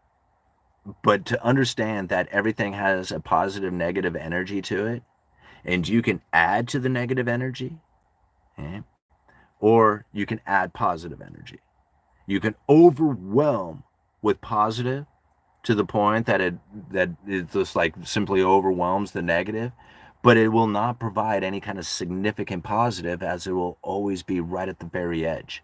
but to understand that everything has a positive, negative energy to it, and you can add to the negative energy, okay? Or you can add positive energy. You can overwhelm with positive to the point that it just like simply overwhelms the negative, but it will not provide any kind of significant positive, as it will always be right at the very edge.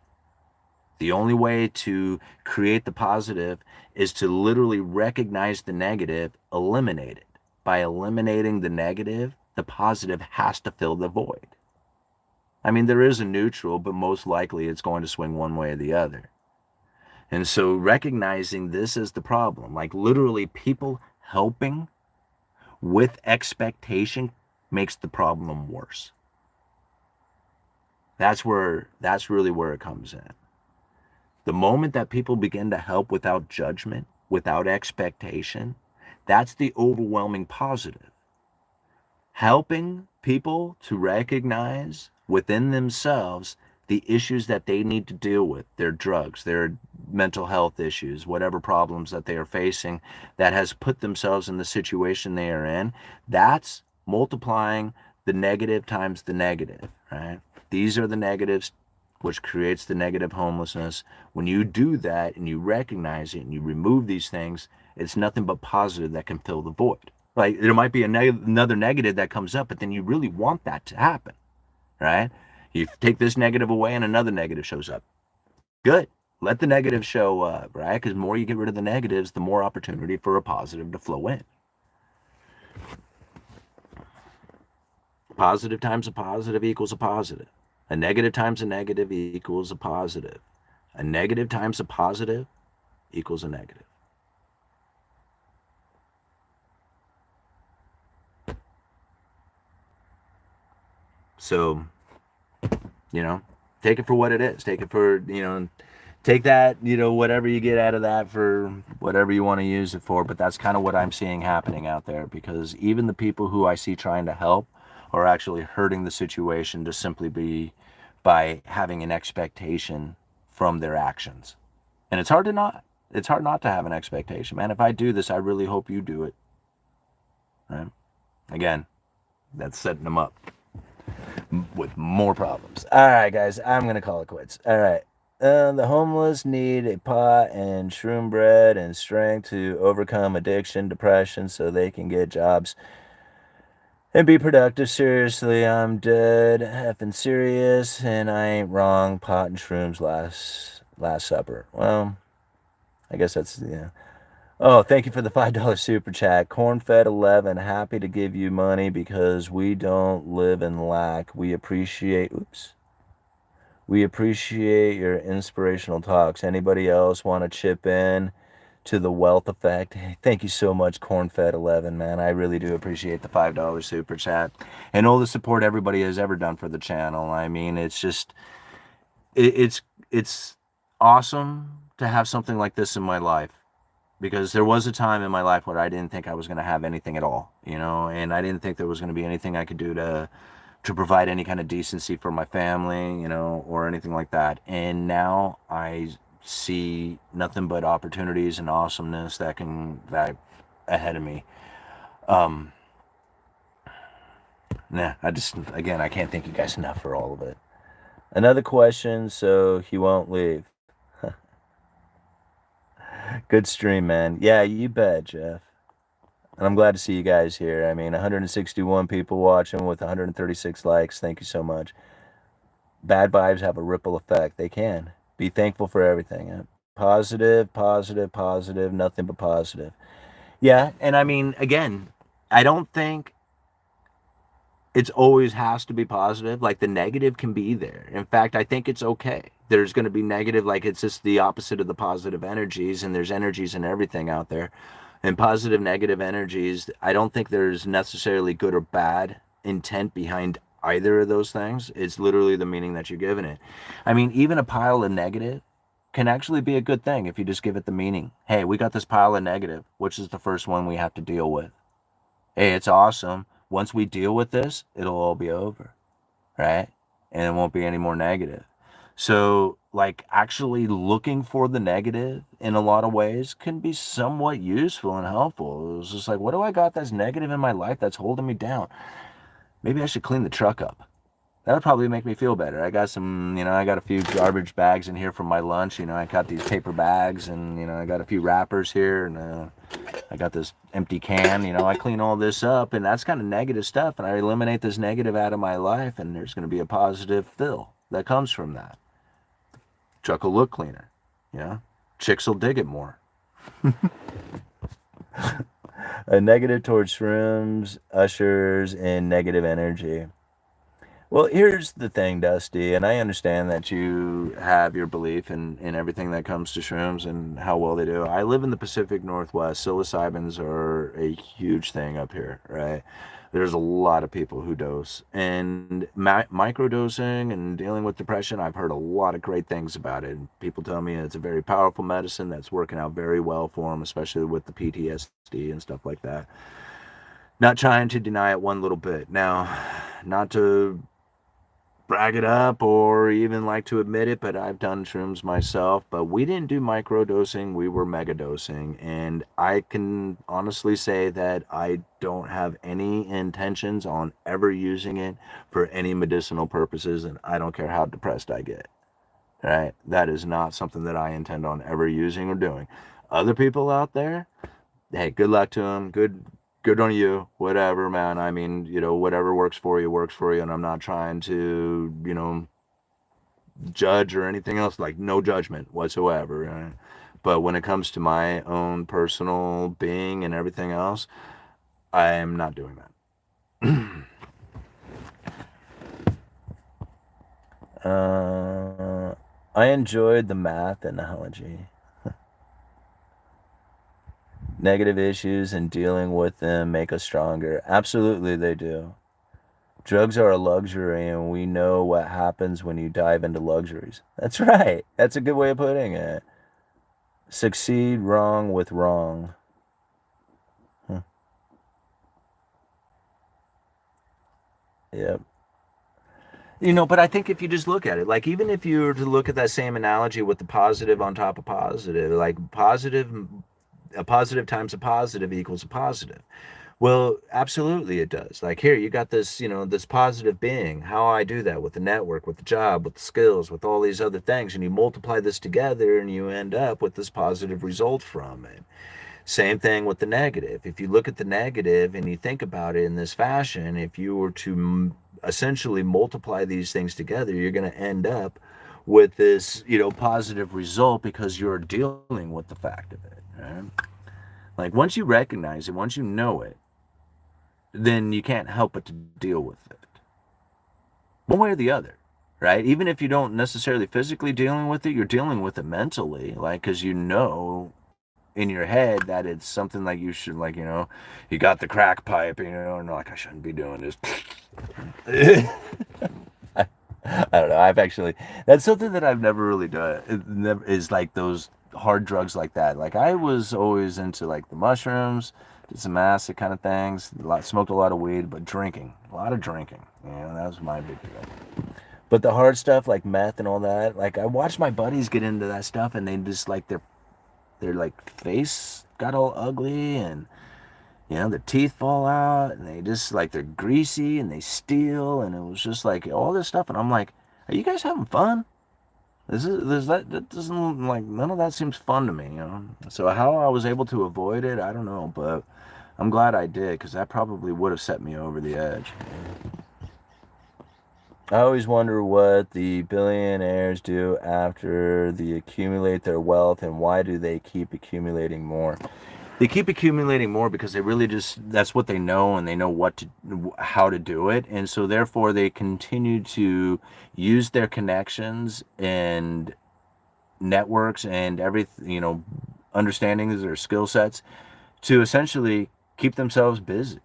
The only way to create the positive is to literally recognize the negative, eliminate it. By eliminating the negative, the positive has to fill the void. I mean, there is a neutral, but most likely it's going to swing one way or the other. And so recognizing this as the problem, like literally people helping with expectation makes the problem worse. That's really where it comes in. The moment that people begin to help without judgment, without expectation, that's the overwhelming positive. Helping people to recognize within themselves the issues that they need to deal with, their drugs, their mental health issues, whatever problems that they are facing that has put themselves in the situation they are in, that's multiplying the negative times the negative, right? These are the negatives, which creates the negative homelessness. When you do that and you recognize it and you remove these things, it's nothing but positive that can fill the void. Like there might be another negative that comes up, but then you really want that to happen, right? You take this negative away and another negative shows up. Good. Let the negative show up, right? Because the more you get rid of the negatives, the more opportunity for a positive to flow in. Positive times a positive equals a positive. A negative times a negative equals a positive. A negative times a positive equals a negative. So, take it for what it is. Take it for, take that, whatever you get out of that for whatever you want to use it for. But that's kind of what I'm seeing happening out there, because even the people who I see trying to help are actually hurting the situation to simply be by having an expectation from their actions. And it's hard not to have an expectation. Man, if I do this, I really hope you do it. Right? Again, that's setting them up with more problems. All right, guys, I'm going to call it quits. All right. The homeless need a pot and shroom bread and strength to overcome addiction, depression, so they can get jobs and be productive. Seriously, I'm dead effing serious, and I ain't wrong. Pot and shrooms last supper. Well, I guess that's, Oh, thank you for the $5 super chat. Cornfed11, happy to give you money because we don't live in lack. We appreciate, we appreciate your inspirational talks. Anybody else want to chip in to the wealth effect? Hey, thank you so much, Cornfed11, man. I really do appreciate the $5 super chat and all the support everybody has ever done for the channel. I mean, it's just, it's awesome to have something like this in my life, because there was a time in my life where I didn't think I was going to have anything at all, you know, and I didn't think there was going to be anything I could do to provide any kind of decency for my family, you know, or anything like that. And now I see nothing but opportunities and awesomeness that ahead of me. Again, I can't thank you guys enough for all of it. Another question, so he won't leave. Good stream, man. Yeah, you bet, Jeff. And I'm glad to see you guys here. I mean, 161 people watching with 136 likes. Thank you so much. Bad vibes have a ripple effect. They can. Be thankful for everything. Yeah. Positive, positive, positive, nothing but positive. Yeah, and I mean, again, I don't think it's always has to be positive. Like, the negative can be there. In fact, I think it's okay. There's going to be negative, like it's just the opposite of the positive energies, and there's energies in everything out there. And positive, negative energies, I don't think there's necessarily good or bad intent behind either of those things. It's literally the meaning that you're giving it. I mean, even a pile of negative can actually be a good thing if you just give it the meaning. Hey, we got this pile of negative. Which is the first one we have to deal with? Hey, it's awesome. Once we deal with this, it'll all be over, right? And it won't be any more negative. So, like, actually looking for the negative in a lot of ways can be somewhat useful and helpful. It was just like, what do I got that's negative in my life that's holding me down? Maybe I should clean the truck up. That would probably make me feel better. I got some, you know, I got a few garbage bags in here from my lunch. You know, I got these paper bags, and, you know, I got a few wrappers here, and I got this empty can. You know, I clean all this up, and that's kind of negative stuff, and I eliminate this negative out of my life, and there's going to be a positive fill that comes from that. Truck will look cleaner, you know? Chicks will dig it more. A negative towards shrooms, ushers, and negative energy. Well, here's the thing, Dusty, and I understand that you have your belief in everything that comes to shrooms and how well they do. I live in the Pacific Northwest. Psilocybins are a huge thing up here, right? There's a lot of people who dose. And microdosing and dealing with depression, I've heard a lot of great things about it. People tell me it's a very powerful medicine that's working out very well for them, especially with the PTSD and stuff like that. Not trying to deny it one little bit. Now, not to brag it up or even like to admit it, but I've done shrooms myself. But we didn't do microdosing, we were megadosing. And I can honestly say that I don't have any intentions on ever using it for any medicinal purposes, and I don't care how depressed I get. Right? That is not something that I intend on ever using or doing. Other people out there, hey, good luck to them. Good on you, whatever, man. I mean, you know, whatever works for you, and I'm not trying to, you know, judge or anything else, like no judgment whatsoever, right? But when it comes to my own personal being and everything else, I am not doing that. I enjoyed the math analogy. Negative issues and dealing with them make us stronger. Absolutely, they do. Drugs are a luxury, and we know what happens when you dive into luxuries. That's right. That's a good way of putting it. Succeed wrong with wrong. Yep. You know, but I think if you just look at it, like, even if you were to look at that same analogy with the positive on top of positive, like a positive times a positive equals a positive. Well, absolutely it does. Like, here, you got this, you know, this positive being. How I do that with the network, with the job, with the skills, with all these other things, and you multiply this together and you end up with this positive result from it. Same thing with the negative. If you look at the negative and you think about it in this fashion, if you were to essentially multiply these things together, you're going to end up with this, you know, positive result, because you're dealing with the fact of it, right? Like once you recognize it, once you know it, then you can't help but to deal with it. One way or the other, right? Even if you don't necessarily physically dealing with it, you're dealing with it mentally, like, because you know in your head that it's something like you should, like, you got the crack pipe, and like, I shouldn't be doing this. I don't know. That's something that I've never really done. It never is like those hard drugs like that. Like I was always into like the mushrooms, did some acid kind of things, smoked a lot of weed, but a lot of drinking. That was my big deal. But the hard stuff like meth and all that, like I watched my buddies get into that stuff, and they just like their like face got all ugly, and their teeth fall out, and they just like they're greasy and they steal, and it was just like all this stuff, and I'm like, are you guys having fun? That doesn't, like, none of that seems fun to me. So how I was able to avoid it, I don't know, but I'm glad I did, because that probably would have set me over the edge. I always wonder what the billionaires do after they accumulate their wealth, and why do they keep accumulating more? They keep accumulating more because they really that's what they know, and they know how to do it. And so therefore they continue to use their connections and networks and everything, understandings or skill sets to essentially keep themselves busy.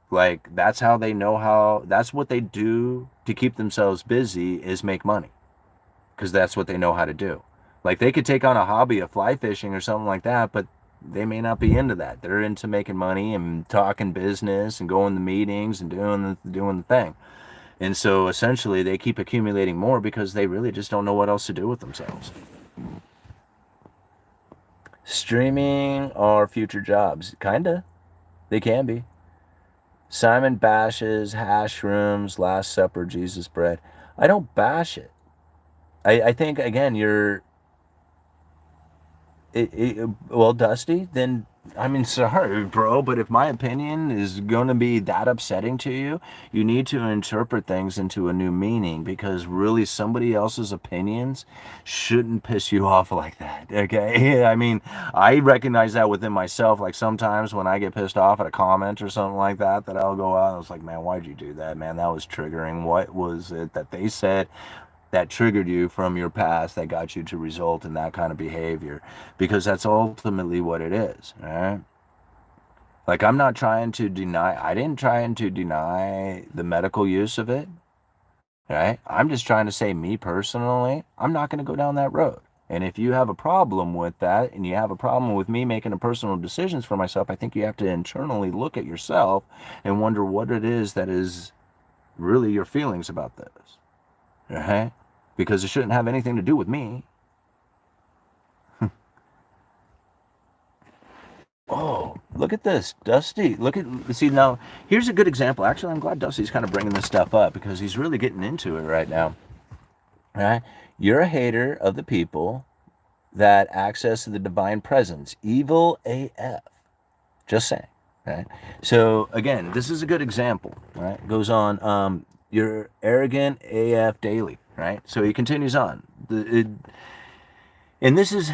Like that's what they do to keep themselves busy, is make money, because that's what they know how to do. Like they could take on a hobby of fly fishing or something like that, but they may not be into that. They're into making money and talking business and going to meetings and doing the thing. And so essentially they keep accumulating more because they really just don't know what else to do with themselves. Streaming are future jobs. Kinda. They can be. Simon bashes hash rooms, Last Supper, Jesus bread. I don't bash it. I think, again, well, Dusty, then, I mean, sorry, bro, but if my opinion is going to be that upsetting to you, you need to interpret things into a new meaning, because really somebody else's opinions shouldn't piss you off like that, okay? I mean, I recognize that within myself. Like sometimes when I get pissed off at a comment or something like that, I'll go out and I was like, man, why'd you do that, man? That was triggering. What was it that they said that triggered you from your past that got you to result in that kind of behavior? Because that's ultimately what it is, right? Like I didn't try to deny the medical use of it, right? I'm just trying to say, me personally, I'm not going to go down that road. And if you have a problem with that, and you have a problem with me making personal decisions for myself, I think you have to internally look at yourself and wonder what it is that is really your feelings about this, right? Because it shouldn't have anything to do with me. Oh, look at this, Dusty. See, now, here's a good example. Actually, I'm glad Dusty's kind of bringing this stuff up, because he's really getting into it right now. Right? You're a hater of the people that access the divine presence. Evil AF. Just saying. Right? So, again, this is a good example. Right? It goes on, you're arrogant AF daily. Right? So he continues on. And this is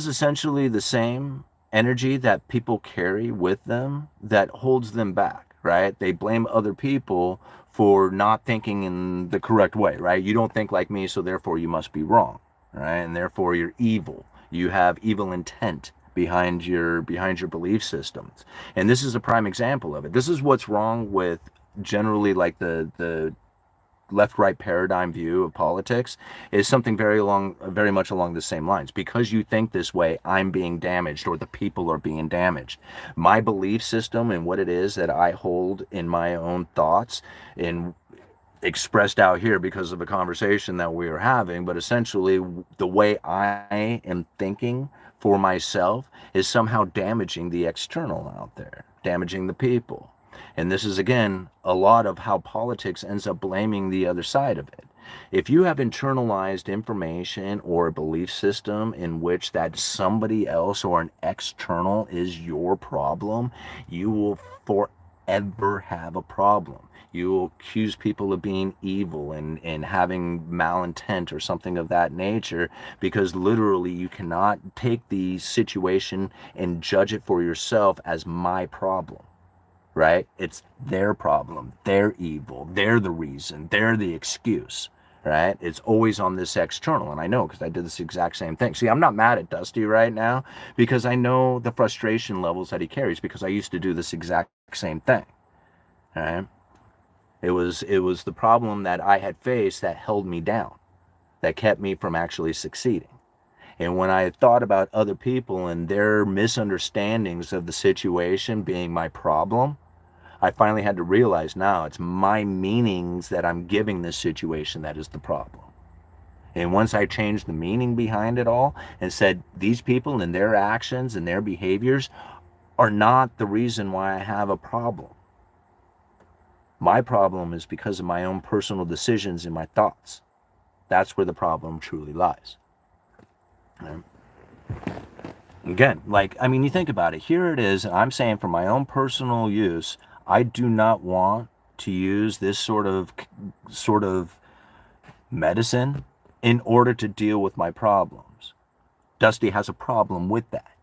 essentially the same energy that people carry with them that holds them back, right? They blame other people for not thinking in the correct way, right? You don't think like me, so therefore you must be wrong, right? And therefore you're evil. You have evil intent behind your belief systems. And this is a prime example of it. This is what's wrong with generally like the left-right paradigm view of politics, is something very much along the same lines. Because you think this way, I'm being damaged, or the people are being damaged. My belief system and what it is that I hold in my own thoughts, and expressed out here because of a conversation that we are having, but essentially the way I am thinking for myself is somehow damaging the external out there, damaging the people. And this is, again, a lot of how politics ends up blaming the other side of it. If you have internalized information or a belief system in which that somebody else or an external is your problem, you will ever have a problem. You will accuse people of being evil and having malintent or something of that nature, because literally you cannot take the situation and judge it for yourself as my problem, right? It's their problem. They're evil. They're the reason. They're the excuse, right? It's always on this external. And I know, because I did this exact same thing. See, I'm not mad at Dusty right now because I know the frustration levels that he carries, because I used to do this exact same thing, right? It was the problem that I had faced that held me down, that kept me from actually succeeding. And when I thought about other people and their misunderstandings of the situation being my problem, I finally had to realize now it's my meanings that I'm giving this situation that is the problem. And once I changed the meaning behind it all and said these people and their actions and their behaviors are not the reason why I have a problem. My problem is because of my own personal decisions and my thoughts. That's where the problem truly lies. Right? Again, you think about it. Here it is. I'm saying for my own personal use, I do not want to use this sort of medicine in order to deal with my problems. Dusty has a problem with that.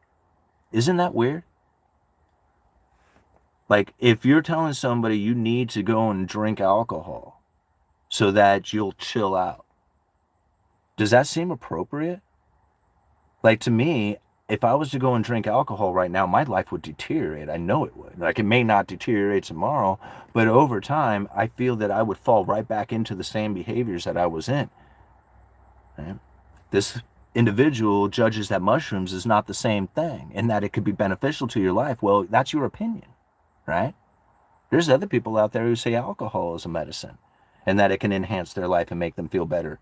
Isn't that weird? Like, if you're telling somebody you need to go and drink alcohol so that you'll chill out, does that seem appropriate? Like, to me, if I was to go and drink alcohol right now, my life would deteriorate. I know it would. Like, it may not deteriorate tomorrow, but over time, I feel that I would fall right back into the same behaviors that I was in. Right? This individual judges that mushrooms is not the same thing and that it could be beneficial to your life. Well, that's your opinion, right? There's other people out there who say alcohol is a medicine and that it can enhance their life and make them feel better.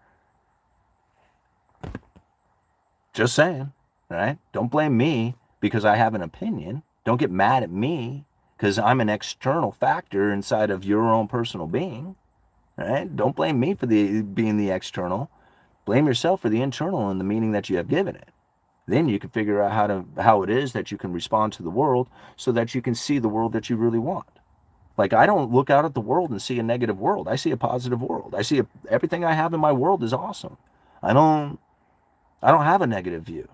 Just saying, right? Don't blame me because I have an opinion. Don't get mad at me because I'm an external factor inside of your own personal being, right? Don't blame me for being the external. Blame yourself for the internal and the meaning that you have given it. Then you can figure out how it is that you can respond to the world so that you can see the world that you really want. Like, I don't look out at the world and see a negative world. I see a positive world. I see everything I have in my world is awesome. I don't have a negative view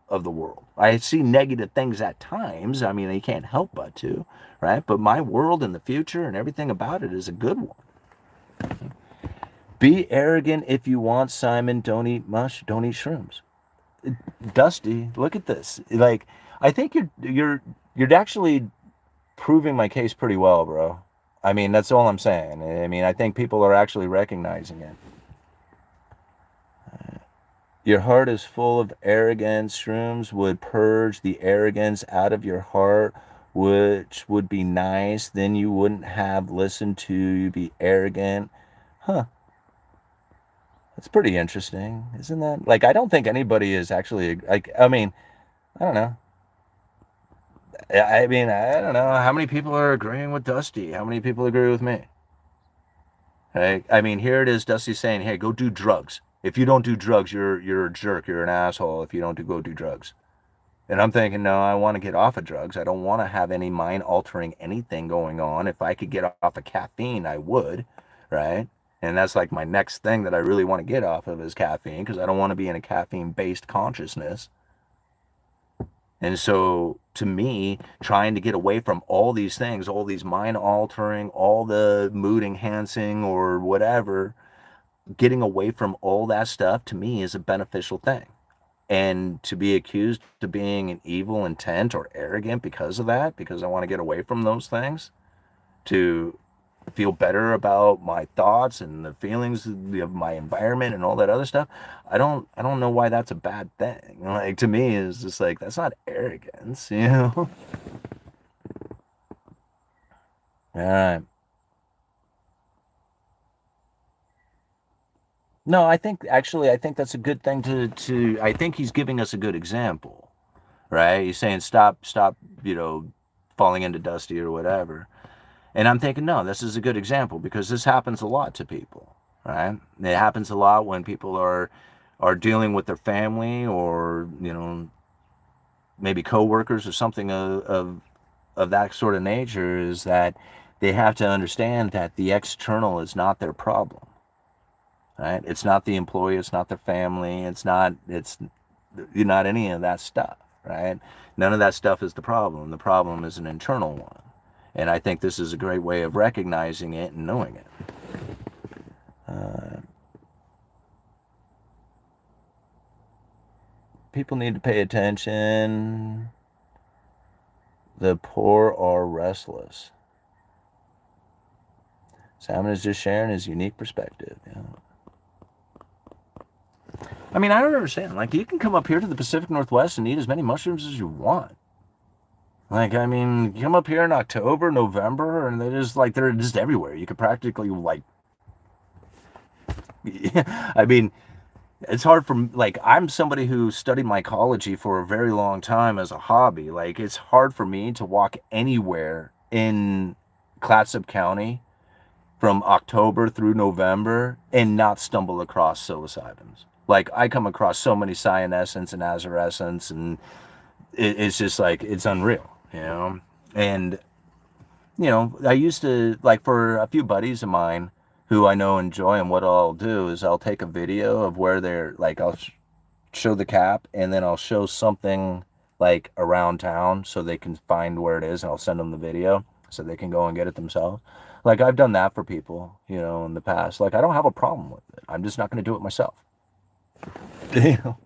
of the world. I see negative things at times. I mean, you can't help but to, right? But my world and the future and everything about it is a good one. Be arrogant if you want, Simon. Don't eat mush. Don't eat shrooms. Dusty, look at this. Like, I think you're actually proving my case pretty well, bro. I mean, that's all I'm saying. I mean, I think people are actually recognizing it. Your heart is full of arrogance. Shrooms would purge the arrogance out of your heart, which would be nice. Then you wouldn't have listened to you be arrogant. Huh. That's pretty interesting, isn't that? Like, I don't think anybody is actually, like, I mean, I don't know. I mean, I don't know. How many people are agreeing with Dusty? How many people agree with me? Hey, I mean, here it is, Dusty saying, hey, go do drugs. If you don't do drugs, you're a jerk. You're an asshole if you don't go do drugs. And I'm thinking, no, I want to get off of drugs. I don't want to have any mind-altering anything going on. If I could get off of caffeine, I would, right? And that's like my next thing that I really want to get off of is caffeine, because I don't want to be in a caffeine-based consciousness. And so, to me, trying to get away from all these things, all these mind-altering, all the mood-enhancing or whatever, getting away from all that stuff, to me, is a beneficial thing. And to be accused of being an evil intent or arrogant because of that, because I want to get away from those things, to feel better about my thoughts and the feelings of my environment and all that other stuff, I don't know why that's a bad thing. Like, to me, it's just like, that's not arrogance, you know? All right. No, I think that's a good thing to I think he's giving us a good example, right? He's saying stop, falling into Dusty or whatever. And I'm thinking, no, this is a good example because this happens a lot to people, right? It happens a lot when people are dealing with their family or, maybe coworkers or something of of that sort of nature is that they have to understand that the external is not their problem, right? It's not the employee, it's not their family, it's not any of that stuff, right? None of that stuff is the problem. The problem is an internal one. And I think this is a great way of recognizing it and knowing it. People need to pay attention. The poor are restless. Simon is just sharing his unique perspective. Yeah. I mean, I don't understand. Like, you can come up here to the Pacific Northwest and eat as many mushrooms as you want. Like, I mean, you come up here in October, November, and they're just everywhere. You could practically, like, I mean, it's hard for, like, I'm somebody who studied mycology for a very long time as a hobby. Like, it's hard for me to walk anywhere in Clatsop County from October through November and not stumble across psilocybins. Like, I come across so many cyanescents and azarescents, and it's just like, it's unreal, you know? And, you know, I used to, like, for a few buddies of mine who I know enjoy, and what I'll do is I'll take a video of where they're, like, I'll show the cap, and then I'll show something, like, around town so they can find where it is, and I'll send them the video so they can go and get it themselves. Like, I've done that for people, you know, in the past. Like, I don't have a problem with it. I'm just not going to do it myself. You know?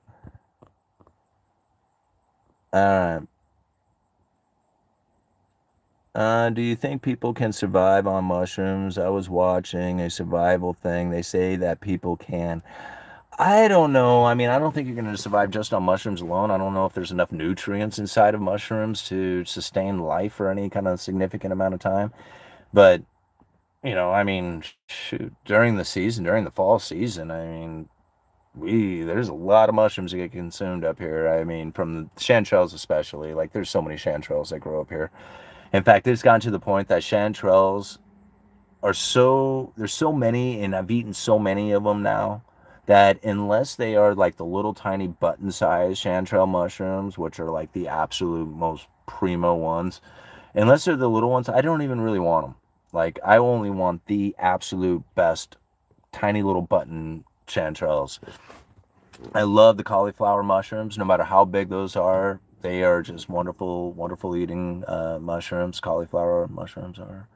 All right. Do you think people can survive on mushrooms? I was watching a survival thing. They say that people can. I don't know. I mean, I don't think you're going to survive just on mushrooms alone. I don't know if there's enough nutrients inside of mushrooms to sustain life for any kind of significant amount of time. But, you know, I mean, shoot, during the fall season, I mean, there's a lot of mushrooms that get consumed up here. I mean, from the chanterelles especially. Like, there's so many chanterelles that grow up here. In fact, it's gotten to the point that chanterelles there's so many, and I've eaten so many of them now, that unless they are like the little tiny button-sized chanterelle mushrooms, which are like the absolute most primo ones, unless they're the little ones, I don't even really want them. Like, I only want the absolute best tiny little button chanterelles. I love the cauliflower mushrooms, no matter how big those are. They are just wonderful, wonderful eating mushrooms. Cauliflower mushrooms are.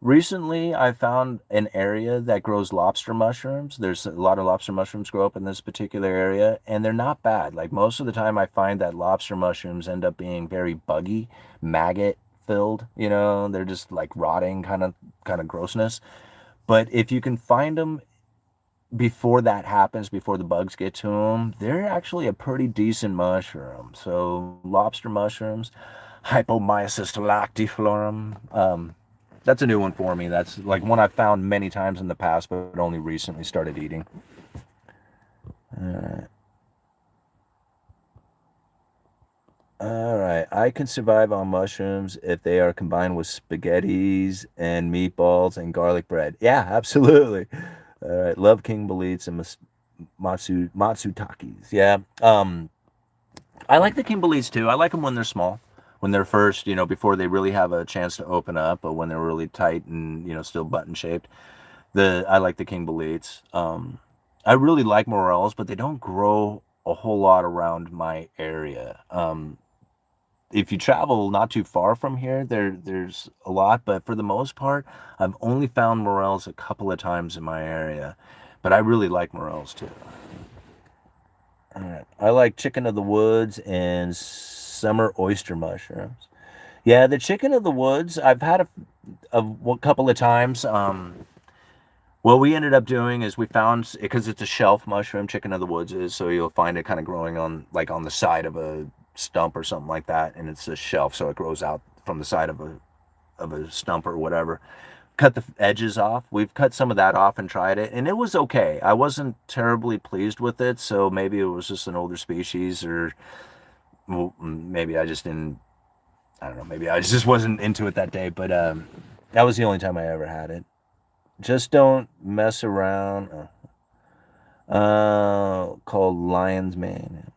Recently, I found an area that grows lobster mushrooms. There's a lot of lobster mushrooms grow up in this particular area, and they're not bad. Like, most of the time, I find that lobster mushrooms end up being very buggy, maggot filled. You know, they're just like rotting kind of grossness. But if you can find them before that happens, before the bugs get to them, they're actually a pretty decent mushroom. So lobster mushrooms, Hypomyces lactiflorum. That's a new one for me. That's like one I've found many times in the past, but only recently started eating. All right. I can survive on mushrooms if they are combined with spaghettis and meatballs and garlic bread. Yeah, absolutely. All right. Love king boletes and matsutakis. Yeah. I like the king boletes too. I like them when they're small, when they're first, you know, before they really have a chance to open up, but when they're really tight and, you know, still button shaped. I like the king boletes. I really like morels, but they don't grow a whole lot around my area. If you travel not too far from here, there's a lot, but for the most part, I've only found morels a couple of times in my area. But I really like morels too. All right. I like chicken of the woods and summer oyster mushrooms. Yeah, the chicken of the woods, I've had a couple of times. What we ended up doing is we found, because it's a shelf mushroom, chicken of the woods is, so you'll find it kind of growing on, like, on the side of a stump or something like that, and it's a shelf, so it grows out from the side of a stump or whatever. Cut the edges off. We've cut some of that off and tried it, and it was okay. I wasn't terribly pleased with it, so maybe it was just an older species, or maybe I just didn't, I don't know, maybe I just wasn't into it that day, but that was the only time I ever had it. Just don't mess around. Called Lion's Mane.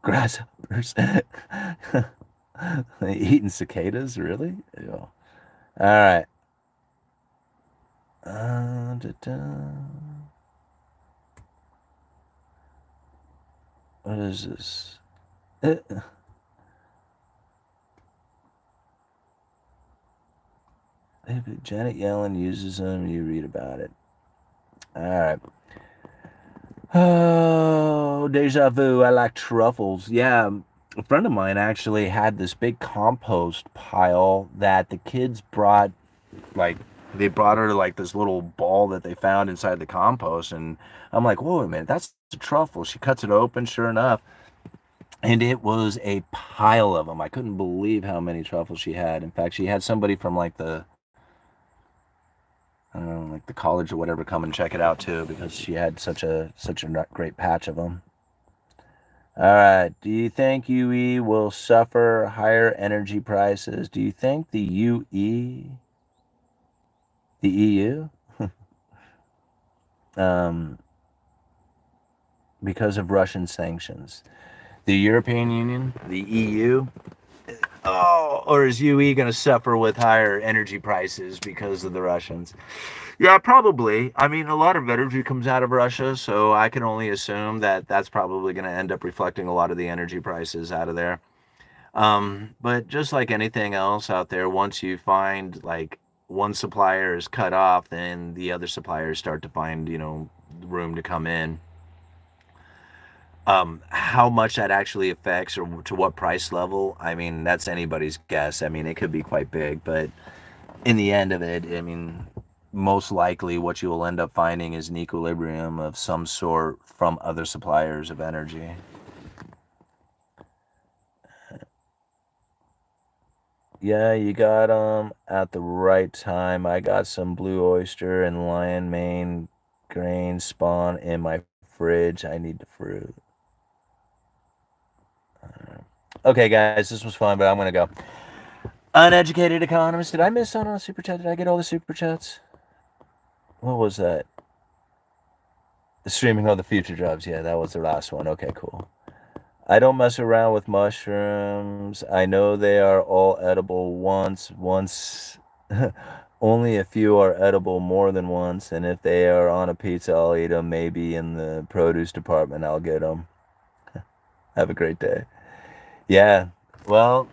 Grasshoppers. Eating cicadas, really? Yeah. All right. What is this? Janet Yellen uses them. You read about it. All right. Oh, deja vu. I like truffles. Yeah, a friend of mine actually had this big compost pile that the kids brought. Like, they brought her like this little ball that they found inside the compost, and I'm like, whoa a minute, that's a truffle. She cuts it open, sure enough, and it was a pile of them. I couldn't believe how many truffles she had. In fact, she had somebody from like the, I don't know, like the college or whatever, come and check it out too, because she had such a great patch of them. All right. Do you think UE will suffer higher energy prices? Do you think the the EU, um, because of Russian sanctions, the European Union, the EU, or is UE going to suffer with higher energy prices because of the Russians? Yeah, probably. I mean, a lot of energy comes out of Russia, so I can only assume that that's probably going to end up reflecting a lot of the energy prices out of there. But just like anything else out there, once you find like one supplier is cut off, then the other suppliers start to find, room to come in. How much that actually affects or to what price level, I mean, that's anybody's guess. I mean, it could be quite big, but in the end of it, I mean, most likely what you will end up finding is an equilibrium of some sort from other suppliers of energy. Yeah, you got them at the right time. I got some blue oyster and lion mane grain spawn in my fridge. I need the fruit. Okay, guys, this was fun, but I'm gonna go. Uneducated Economist. Did I miss out on a super chat? Did I get all the super chats? What was that? The streaming of the future jobs. Yeah, that was the last one. Okay, cool. I don't mess around with mushrooms. I know they are all edible once. Only a few are edible more than once, and if they are on a pizza, I'll eat them. Maybe in the produce department, I'll get them. Have a great day. Yeah, well,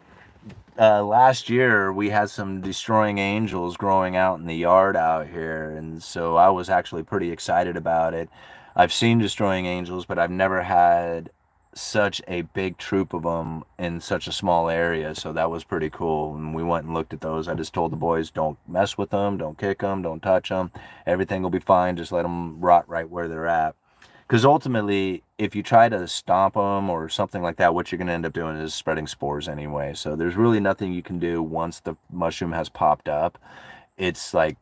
last year we had some destroying angels growing out in the yard out here, and so I was actually pretty excited about it. I've seen destroying angels, but I've never had such a big troop of them in such a small area, so that was pretty cool. And we went and looked at those. I just told the boys, don't mess with them, don't kick them, don't touch them. Everything will be fine. Just let them rot right where they're at. Because ultimately, if you try to stomp them or something like that, what you're going to end up doing is spreading spores anyway. So there's really nothing you can do once the mushroom has popped up. It's like,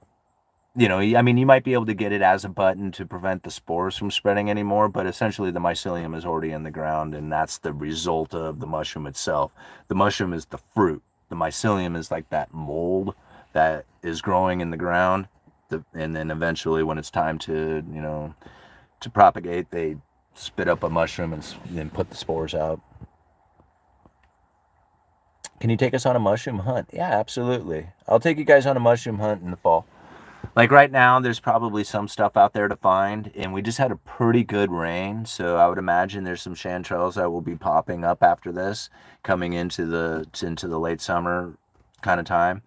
I mean, you might be able to get it as a button to prevent the spores from spreading anymore, but essentially the mycelium is already in the ground, and that's the result of the mushroom itself. The mushroom is the fruit. The mycelium is like that mold that is growing in the ground. And then eventually when it's time to, to propagate, they spit up a mushroom and then put the spores out. Can you take us on a mushroom hunt? Yeah, absolutely. I'll take you guys on a mushroom hunt in the fall. Like right now, there's probably some stuff out there to find, and we just had a pretty good rain, so I would imagine there's some chanterelles that will be popping up after this, coming into the late summer kind of time.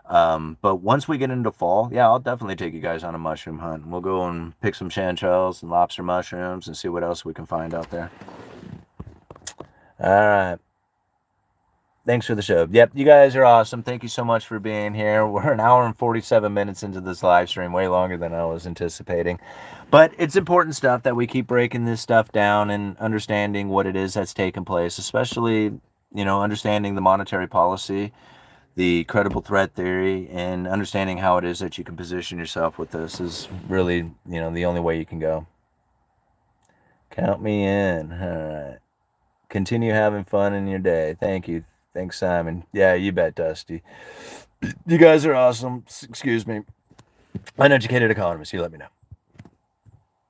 But once we get into fall, yeah, I'll definitely take you guys on a mushroom hunt. We'll go and pick some chanterelles and lobster mushrooms and see what else we can find out there. All right. Thanks for the show. Yep, you guys are awesome. Thank you so much for being here. We're an hour and 47 minutes into this live stream, way longer than I was anticipating. But it's important stuff that we keep breaking this stuff down and understanding what it is that's taking place, especially, understanding the monetary policy, the credible threat theory, and understanding how it is that you can position yourself with this is really, the only way you can go. Count me in. All right. Continue having fun in your day. Thank you. Thanks, Simon. Yeah, you bet, Dusty. You guys are awesome. Excuse me. Uneducated Economist. You let me know.